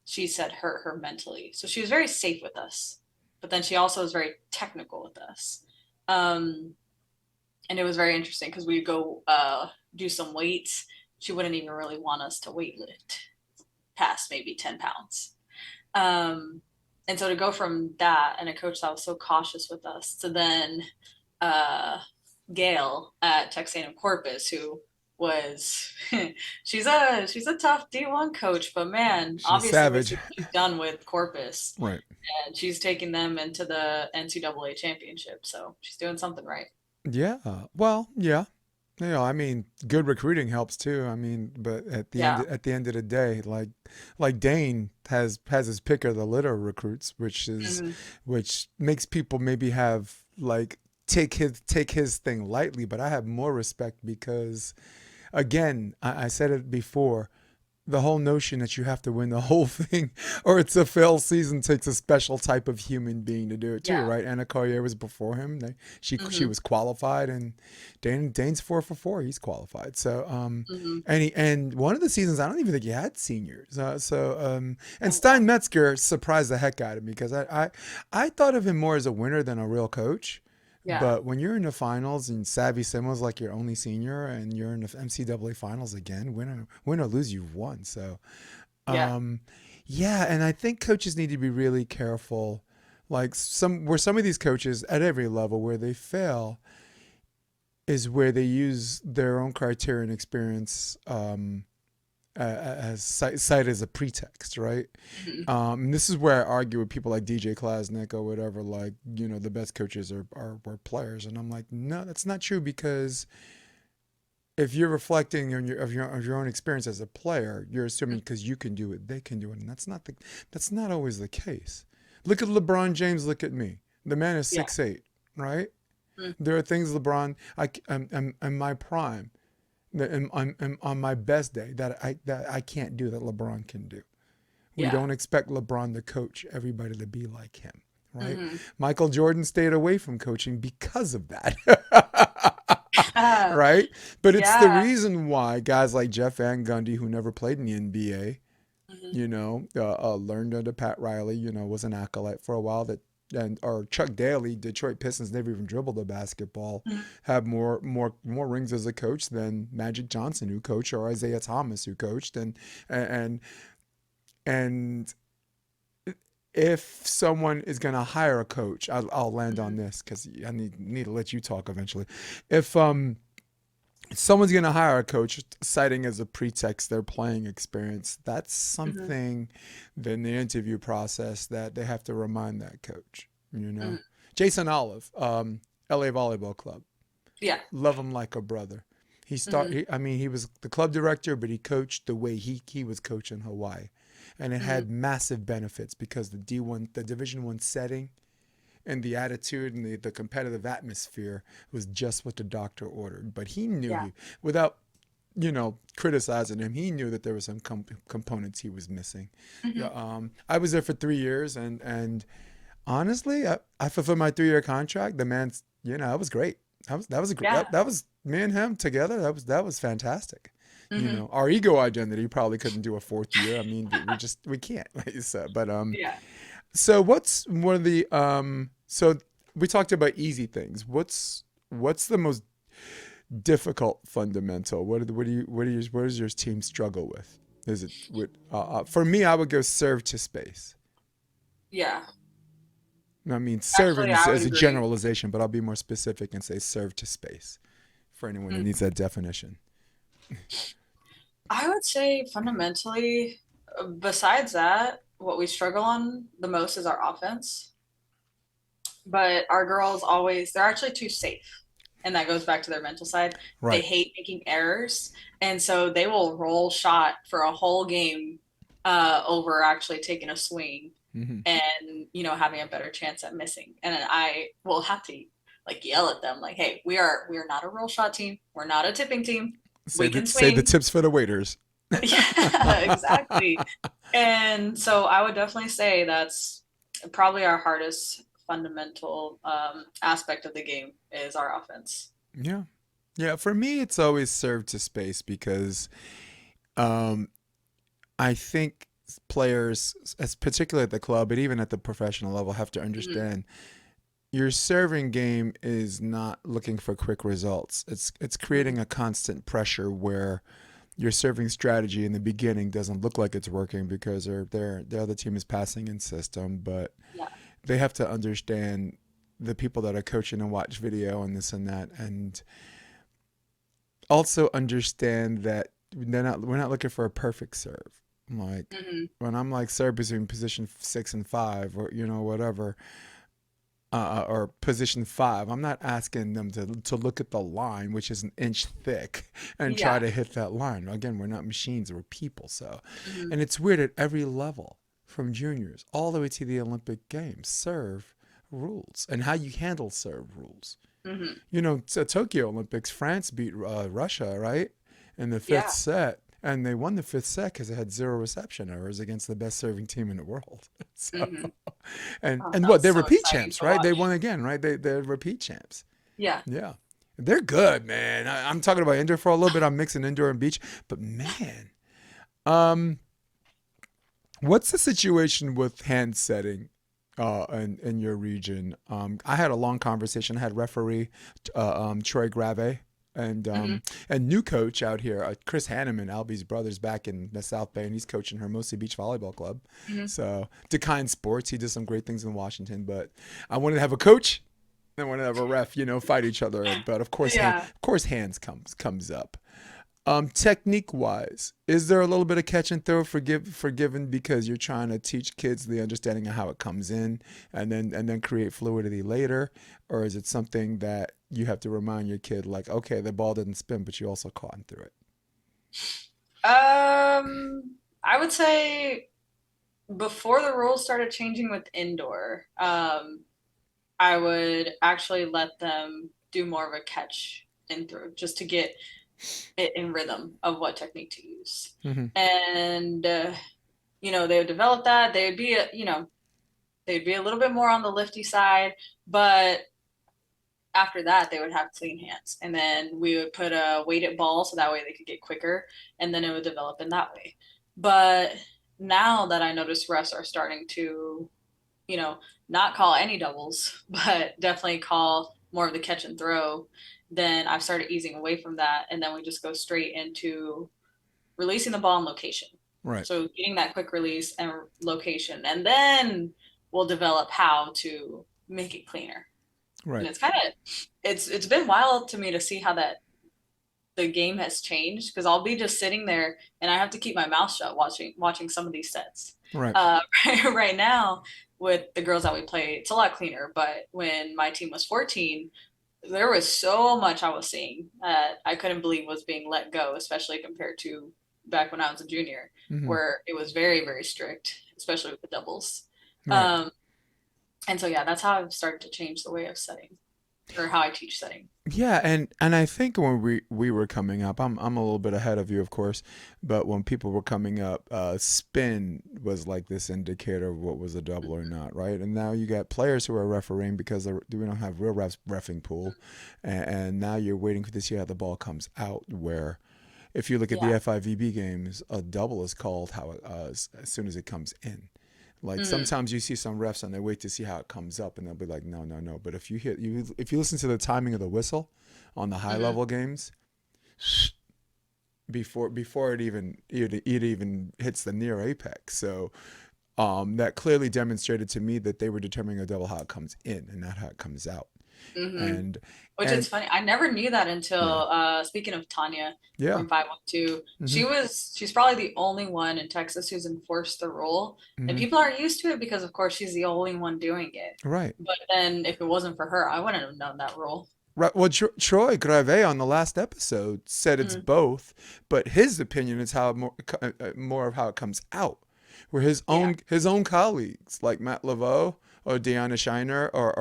she said hurt her mentally. So she was very safe with us, but then she also was very technical with us. Um, and it was very interesting because we'd go do some weights. She wouldn't even really want us to weight lift past maybe 10 pounds. Um, and so to go from that and a coach that was so cautious with us to then uh, Gail at Texas A&M Corpus, who was she's a tough D1 coach, but man, She's obviously we see savage, what she's done with Corpus, right? and she's taking them into the NCAA championship, so she's doing something right. Yeah. Well, yeah. I mean, good recruiting helps too. I mean, but Yeah. at the end of the day, like Dane has his pick of the litter of recruits, Mhm. which makes people maybe have like take his thing lightly. But I have more respect because, again, I said it before. The whole notion that you have to win the whole thing or it's a failed season takes a special type of human being to do it too, Yeah. right? Anna Collier was before him. She Hmm. was qualified, and Dane's 4 for 4. He's qualified. So Hmm. and one of the seasons I don't even think he had seniors. And Oh wow. Stein Metzger surprised the heck out of me because I thought of him more as a winner than a real coach. Yeah. But when you're in the finals and Savvy Simo's like your only senior and you're in the NCAA finals again, win or lose, you've won. So, Yeah. um, yeah, and I think coaches need to be really careful. Like some of these coaches at every level where they fail is where they use their own criteria and experience as cite as a pretext, right? Hmm. And this is where I argue with people like DJ Klasnick or whatever, like, the best coaches were players. And I'm like, no, that's not true because if you're reflecting on your own experience as a player, you're assuming because you can do it, they can do it. And that's not always the case. Look at LeBron James, look at me. The man is Yeah. 6'8", right? Mm. There are things I'm in my prime, on my best day that I can't do that LeBron can do. We Yeah. don't expect LeBron to coach everybody to be like him, right? Hmm. Michael Jordan stayed away from coaching because of that. Uh, Right? But it's the yeah. reason why guys like Jeff Van Gundy, who never played in the NBA, Learned under Pat Riley, was an acolyte for a while or Chuck Daly, Detroit Pistons never even dribbled a basketball, Mhm. have more rings as a coach than Magic Johnson, who coached, or Isaiah Thomas, who coached, and and if someone is going to hire a coach, I'll land on Mhm. this because I need to let you talk eventually. If someone's going to hire a coach citing as a pretext their playing experience, that's Mhm. something in the interview process that they have to remind that coach. Mhm. Jason Olive, LA Volleyball Club, Yeah. love him like a brother. Mhm. He was the club director, but he coached the way he was coaching Hawaii, and it Mhm. had massive benefits because the Division 1 setting and the attitude and the competitive atmosphere was just what the doctor ordered. But he knew Yeah. without criticizing him, he knew that there were some components he was missing. Yeah, Mhm. I was there for 3 years, and honestly, I fulfilled my 3-year contract. The man's, that was great. Yeah. That was me and him together. That was fantastic. Mhm. Our ego identity probably couldn't do a fourth year. I mean, we can't. So, but Yeah. so what's one of the so we talked about easy things. What's the most difficult fundamental? What does your team struggle with? Is it with for me? I would go serve to space. Yeah. I mean, Actually, serving I would is a agree. generalization, but I'll be more specific and say serve to space for anyone that Mm. needs that definition. I would say fundamentally, besides that, what we struggle on the most is our offense. But our girls always, they're actually too safe. And that goes back to their mental side. They Right. hate making errors. And so they will roll shot for a whole game over actually taking a swing Hmm. and, having a better chance at missing. And I will have to like yell at them like, hey, we are not a roll shot team. We're not a tipping team. We can Say the swing. tips for the waiters. Yeah, exactly. And so I would definitely say that's probably our hardest fundamental aspect of the game is our offense. Yeah. Yeah, for me, it's always served to space because um, I think players, as particularly at the club, but even at the professional level, have to Mhm. understand your serving game is not looking for quick results. It's creating Mhm. a constant pressure where your serving strategy in the beginning doesn't look like it's working because the other team is passing in system, but Yeah. they have to understand the people that are coaching and watch video and this and that, and also understand that we're not looking for a perfect serve. Like Hmm. when I'm like serve between position 6 and 5, or whatever, or position 5, I'm not asking them to look at the line, which is an inch thick, and try Yeah. to hit that line. Again, we're not machines, we're people. So, Hmm. and it's weird at every level, from juniors all the way to the Olympic Games. Serve rules and how you handle serve rules. Hmm. Tokyo Olympics, France beat Russia, right, in the fifth Yeah. set, and they won the fifth set because they had zero reception errors against the best serving team in the world. So, Hmm. and Oh, and that what was they're so repeat exciting champs, to right? They won watch. again, right? They're repeat champs. Yeah. Yeah, they're good, man. I'm talking about indoor for a little bit. I'm mixing indoor and beach, but man, um, what's the situation with hand setting? In your region, I had a long conversation. I had referee Troy Grave Hmm. and new coach out here, Chris Hanneman, Albie's brother's back in the South Bay, and he's coaching Hermosa Beach Volleyball Club. Hmm. So Decline Sports, he does some great things in Washington. But I wanted to have a coach, I wanted to have a ref, fight each other. But Yeah. of course, hands comes up. Technique wise, is there a little bit of catch and throw forgiven because you're trying to teach kids the understanding of how it comes in, and then create fluidity later, or is it something that you have to remind your kid like, okay, the ball didn't spin, but you also caught through it? I would say before the rules started changing with indoor, I would actually let them do more of a catch and throw just to get it in rhythm of what technique to use. Mm-hmm. And they would develop that. They'd be a little bit more on the lifty side, but after that they would have clean hands. And then we would put a weighted ball so that way they could get quicker and then it would develop in that way. But now that I notice refs are starting to, you know, not call any doubles, but definitely call more of the catch and throw, then I've started easing away from that. And then we just go straight into releasing the ball in location. Right. So getting that quick release and location. And then we'll develop how to make it cleaner. And Right. it's kind of it's been wild to me to see how that the game has changed, because I'll be just sitting there and I have to keep my mouth shut watching some of these sets. Right. Right now with the girls that we play, it's a lot cleaner. But when my team was 14, there was so much I was seeing that I couldn't believe was being let go, especially compared to back when I was a junior, Mm-hmm. where it was very, very strict, especially with the doubles. Right. Um, and so, yeah, that's how I've started to change the way of setting, or how I teach setting. Yeah, and I think when we were coming up, I'm a little bit ahead of you, of course, but when people were coming up, spin was like this indicator of what was a double or not, right? And now you got players who are refereeing because we don't have real refs reffing pool, and now you're waiting to see how the ball comes out. Where if you look at the Yeah. FIVB games, a double is called as soon as it comes in. Like Mhm. sometimes you see some refs and they wait to see how it comes up and they'll be like, no, no, no. But if you listen to the timing of the whistle on the high Mhm. level games, before it even hits the near apex. So that clearly demonstrated to me that they were determining a double how it comes in and not how it comes out. Mhm. And Which is and funny. I never knew that until yeah, speaking of Tanya yeah, from 512, mm-hmm, she's probably the only one in Texas who's enforced the rule. And mm-hmm, people aren't used to it because of course she's the only one doing it. right. But then if it wasn't for her, I wouldn't have known that rule. Right. Well, Troy Grave on the last episode said it's Mhm. both, but his opinion is how more of how it comes out. Where Yeah. his own colleagues like Matt Laveau or Deanna Shiner or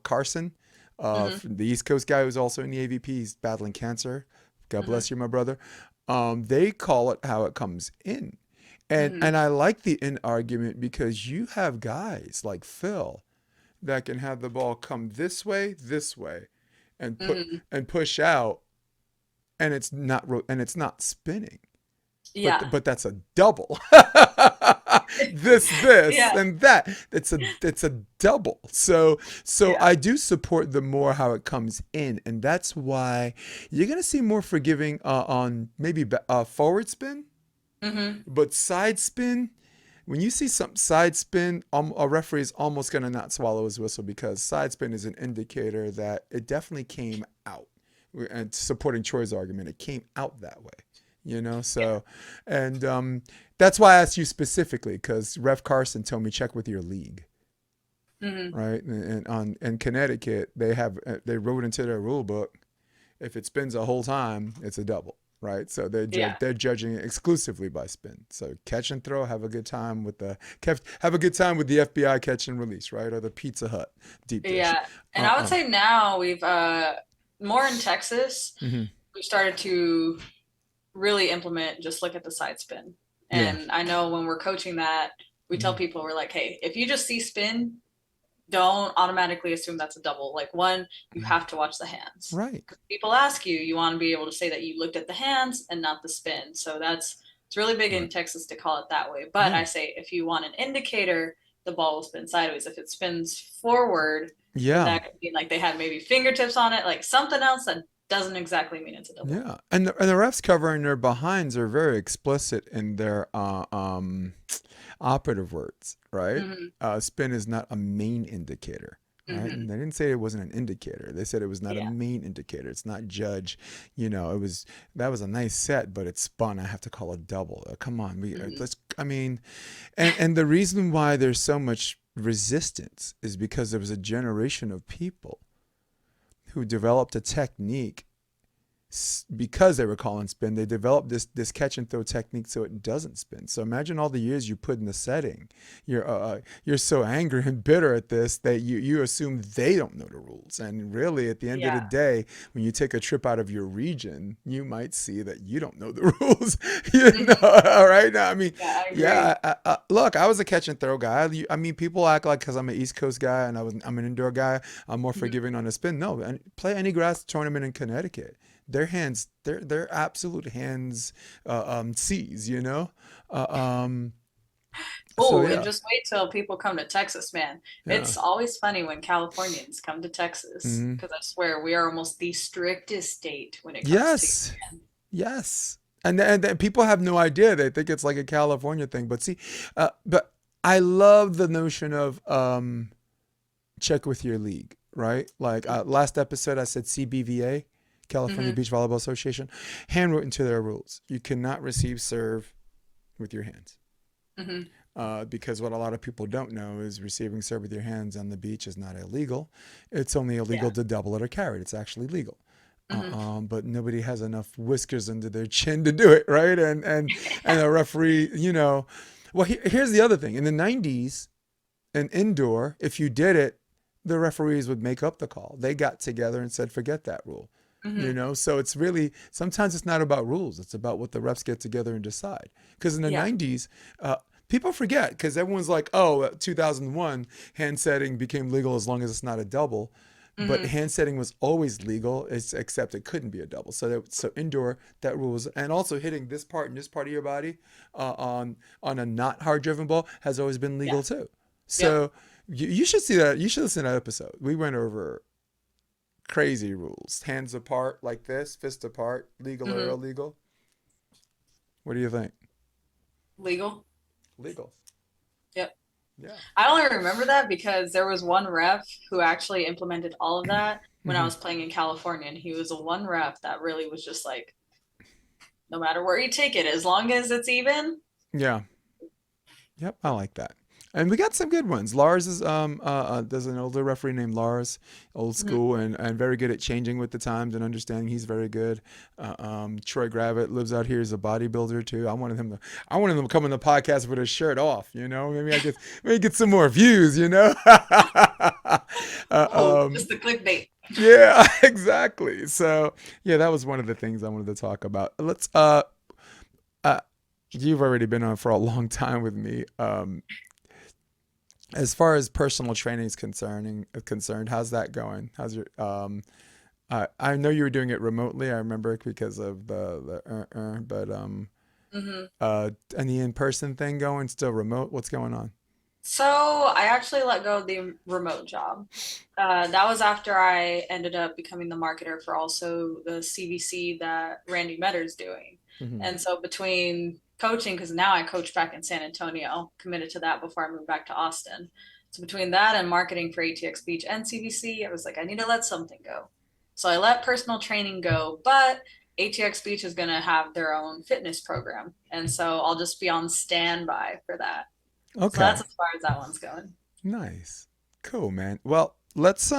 Carson, Hmm. from the East Coast guy who's also in the AVP, he's battling cancer. God Hmm. bless you, my brother. They call it how it comes in, Hmm. and I like the in argument because you have guys like Phil that can have the ball come this way, and Hmm. push out, and it's not spinning. Yeah. But that's a double. This Yeah. and that. It's a double. So Yeah. I do support the more how it comes in, and that's why you're gonna see more forgiving on maybe forward spin, Hmm. but side spin. When you see some side spin, a referee is almost going to not swallow his whistle because side spin is an indicator that it definitely came out. And supporting Troy's argument, it came out that way, you know. Yeah. So, and that's why I asked you specifically because Ref Carson told me check with your league, Hmm. right? And on in Connecticut, they wrote into their rule book if it spins the whole time, it's a double, right? So Yeah. they're judging it exclusively by spin. So catch and throw, have a good time with the FBI catch and release, right? Or the Pizza Hut deep dish. Yeah. And I would Uh-uh. say now we've more in Texas, Mm-hmm. we've started to really implement just look at the side spin. Yeah. And I know when we're coaching that, we tell Mm-hmm. people, we're like, hey, if you just see spin, don't automatically assume that's a double. Like, one, you have to watch the hands. Right. People ask you, you want to be able to say that you looked at the hands and not the spin. So it's really big in Right. Texas to call it that way. But Yeah. I say if you want an indicator, the ball will spin sideways. If it spins forward, then Yeah. that could mean like they had maybe fingertips on it, like something else that doesn't exactly mean it's a double. Yeah. And the refs covering their behinds are very explicit in their operative words, right? Hmm. Spin is not a main indicator, right? Hmm. And they didn't say it wasn't an indicator. They said it was not a Yeah. main indicator. It's not judge. That was a nice set, but it spun. I have to call a double. Come on, Hmm. let's. I mean, and the reason why there's so much resistance is because there was a generation of people who developed a technique because they were calling spin, they developed this catch and throw technique so it doesn't spin. So imagine all the years you put in the setting. You're so angry and bitter at this that you assume they don't know the rules. And really, at the end of the Yeah. day, when you take a trip out of your region, you might see that you don't know the rules. You know, Hmm. all right? Now, I mean, Yeah, I yeah. agree. Look, I was a catch and throw guy. I mean, people act like because I'm an East Coast guy and I'm an indoor guy, I'm more Mhm. forgiving on the spin. No, and play any grass tournament in Connecticut. they're absolute hands C's, you know. Uh, um, so Oh, and yeah, just wait till people come to Texas, man. yeah. It's always funny when Californians come to Texas Hmm. because I swear we are almost the strictest state when it comes to. Yes, yes. And people have no idea. They think it's like a California thing. But see, but I love the notion of check with your league, right? Like last episode, I said CBVA, California Mm-hmm. Beach Volleyball Association, handwritten to their rules. You cannot receive serve with your hands. Mm-hmm. Because what a lot of people don't know is receiving serve with your hands on the beach is not illegal. It's only illegal Yeah. to double it or carry it. It's actually legal. Mm-hmm. But nobody has enough whiskers under their chin to do it, right? And a referee, you know. Well, here's the other thing. In the 90s, an indoor, if you did it, the referees would make up the call. They got together and said, forget that rule. You Mm-hmm. know, so it's really sometimes it's not about rules. It's about what the refs get together and decide. Because in the Yeah. 90s, people forget because everyone's like, oh, 2001 hand setting became legal as long as it's not a double. But Mm-hmm. hand setting was always legal, except it couldn't be a double. So indoor that rules, and also hitting this part and this part of your body on a not hard driven ball has always been Yeah. legal too. Yep. So you should see that. You should listen to that episode. We went over crazy rules. Hands apart like this, fist apart, legal or Mm-hmm. illegal. What do you think? Legal. Legal. Yep. Yeah. I only remember that because there was one ref who actually implemented all of that when I Hmm. was playing in California, and he was the one ref that really was just like, no matter where you take it, as long as it's even. Yeah. Yep. I like that. And we got some good ones. Lars is there's an older referee named Lars, old Mhm. school and very good at changing with the times and understanding. He's very good. Troy Gravitt lives out here as a bodybuilder too. I wanted him to come on the podcast with his shirt off. You know, maybe get some more views. You know. Oh, Um, just the clickbait. yeah, exactly. So yeah, that was one of the things I wanted to talk about. Uh, you've already been on for a long time with me. As far as personal training is concerned, how's that going? How's your I know you were doing it remotely. I remember because of but Hmm. any in person thing going still remote? What's going on? So I actually let go of the remote job. That was after I ended up becoming the marketer for also the CVC that Randy Metter's doing. Hmm. And so between coaching, because now I coach back in San Antonio, committed to that before I moved back to Austin. So between that and marketing for ATX Beach and CVC, I was like, I need to let something go. So I let personal training go, but ATX Beach is going to have their own fitness program. And so I'll just be on standby for that. So Okay, that's as far as that one's going. nice, cool, man. Well, it's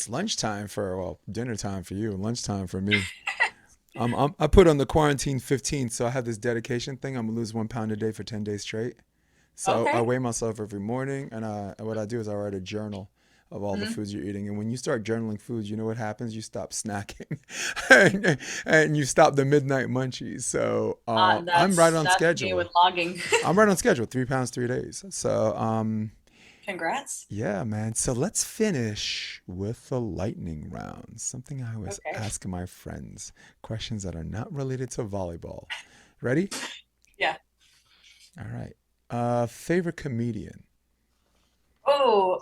lunchtime dinner time for you, lunchtime for me. I put on the quarantine 15, so I have this dedication thing. I'm gonna lose 1 pound a day for 10 days straight. So I Okay. weigh myself every morning, and what I do is I write a journal of all the Hmm. foods you're eating. And when you start journaling foods, you know what happens? You stop snacking, and you stop the midnight munchies. So I'm right on That's me with schedule. logging. I'm right on schedule. 3 pounds, 3 days. So Congrats. yeah, man. So let's finish with the lightning round. Something I always Okay. ask my friends. Questions that are not related to volleyball. Ready? Yeah. All right. Favorite comedian? Oh,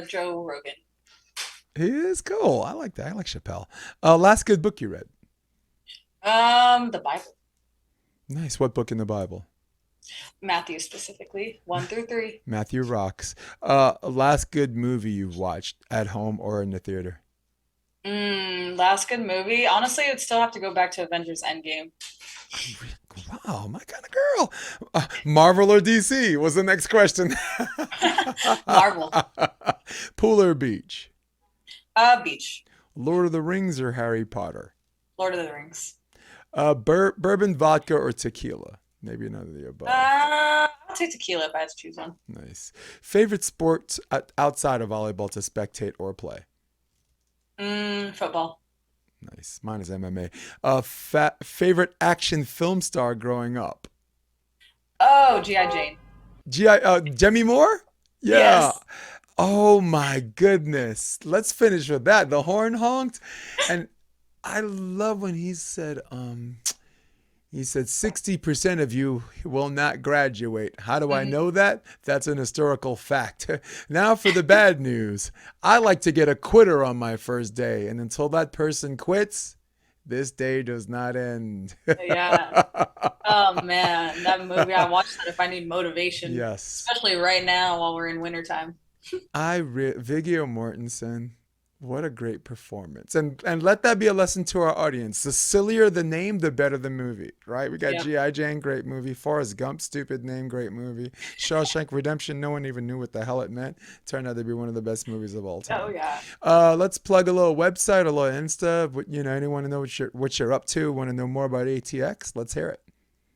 Joe Rogan. He is cool. I like that. I like Chappelle. Last good book you read? The Bible. Nice. What book in the Bible? Matthew specifically, 1 through 3. Matthew rocks. Last good movie you've watched at home or in the theater? Last good movie. Honestly, it'd still have to go back to Avengers Endgame. Wow, my kind of girl. Marvel or DC was the next question. Marvel. Pool or beach? Beach. Lord of the Rings or Harry Potter? Lord of the Rings. Bourbon, vodka, or tequila? Maybe none of the above. I'll take tequila if I had to choose one. Nice. Favorite sport outside of volleyball to spectate or play? Football. Nice. Mine is MMA. Favorite action film star growing up? Oh, G.I. Jane. Demi Moore? Yeah. Yes. Oh my goodness. Let's finish with that. The horn honked. And I love when he said 60% of you will not graduate. How do I know that? That's an historical fact. Now for the bad news. I like to get a quitter on my first day, and until that person quits, this day does not end. Yeah. Oh man, that movie, I watch that if I need motivation, Yes. especially right now while we're in wintertime. Viggo Mortensen, what a great performance. And let that be a lesson to our audience. The sillier the name, the better the movie, right? We got Yep. G.I. Jane, great movie. Forrest Gump, stupid name, great movie. Shawshank Redemption, no one even knew what the hell it meant. Turned out to be one of the best movies of all Oh time. yeah. Let's plug a little website, a little Insta. Anyone to know what you're up to, want to know more about ATX? Let's hear it.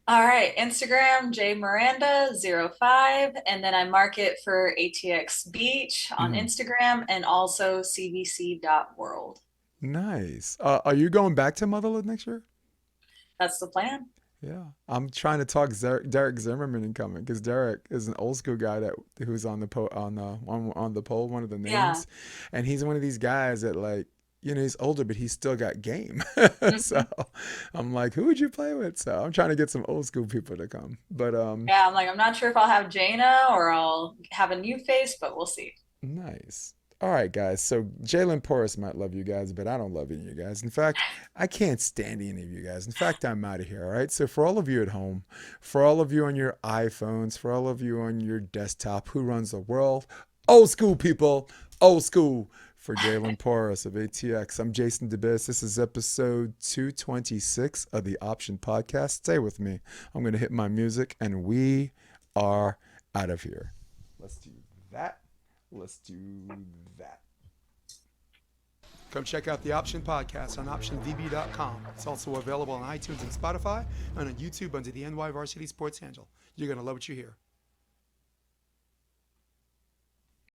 All right, Instagram, jmiranda05, and then I market for ATX Beach on Mhm. Instagram and also cvc.world. Nice. Are you going back to Motherload next year? That's the plan. Yeah, I'm trying to talk Derek Zimmerman in coming because Derek is an old school guy who's on the on the poll, one of the Yeah. names, and he's one of these guys that like he's older but he's still got game. So hmm I'm like, who would you play with? So I'm trying to get some old school people to come, but Yeah, I'm like, I'm not sure if I'll have Jaina or I'll have a new face, but we'll see. nice. All right, guys. So Jaylyn Porras might love you guys, but I don't love any of you guys. In fact, I can't stand any of you guys. In fact, I'm out of here. All right. So for all of you at home, for all of you on your iPhones, for all of you on your desktop, who runs the world? Old school people, old school. For Jaylyn Porras of ATX, I'm Jason DeBiss. This is episode 226 of the Option Podcast. Stay with me. I'm going to hit my music, and we are out of here. Let's do that. Let's do that. Come check out the Option Podcast on OptionVB.com. It's also available on iTunes and Spotify and on YouTube under the NY Varsity Sports handle. You're going to love what you hear.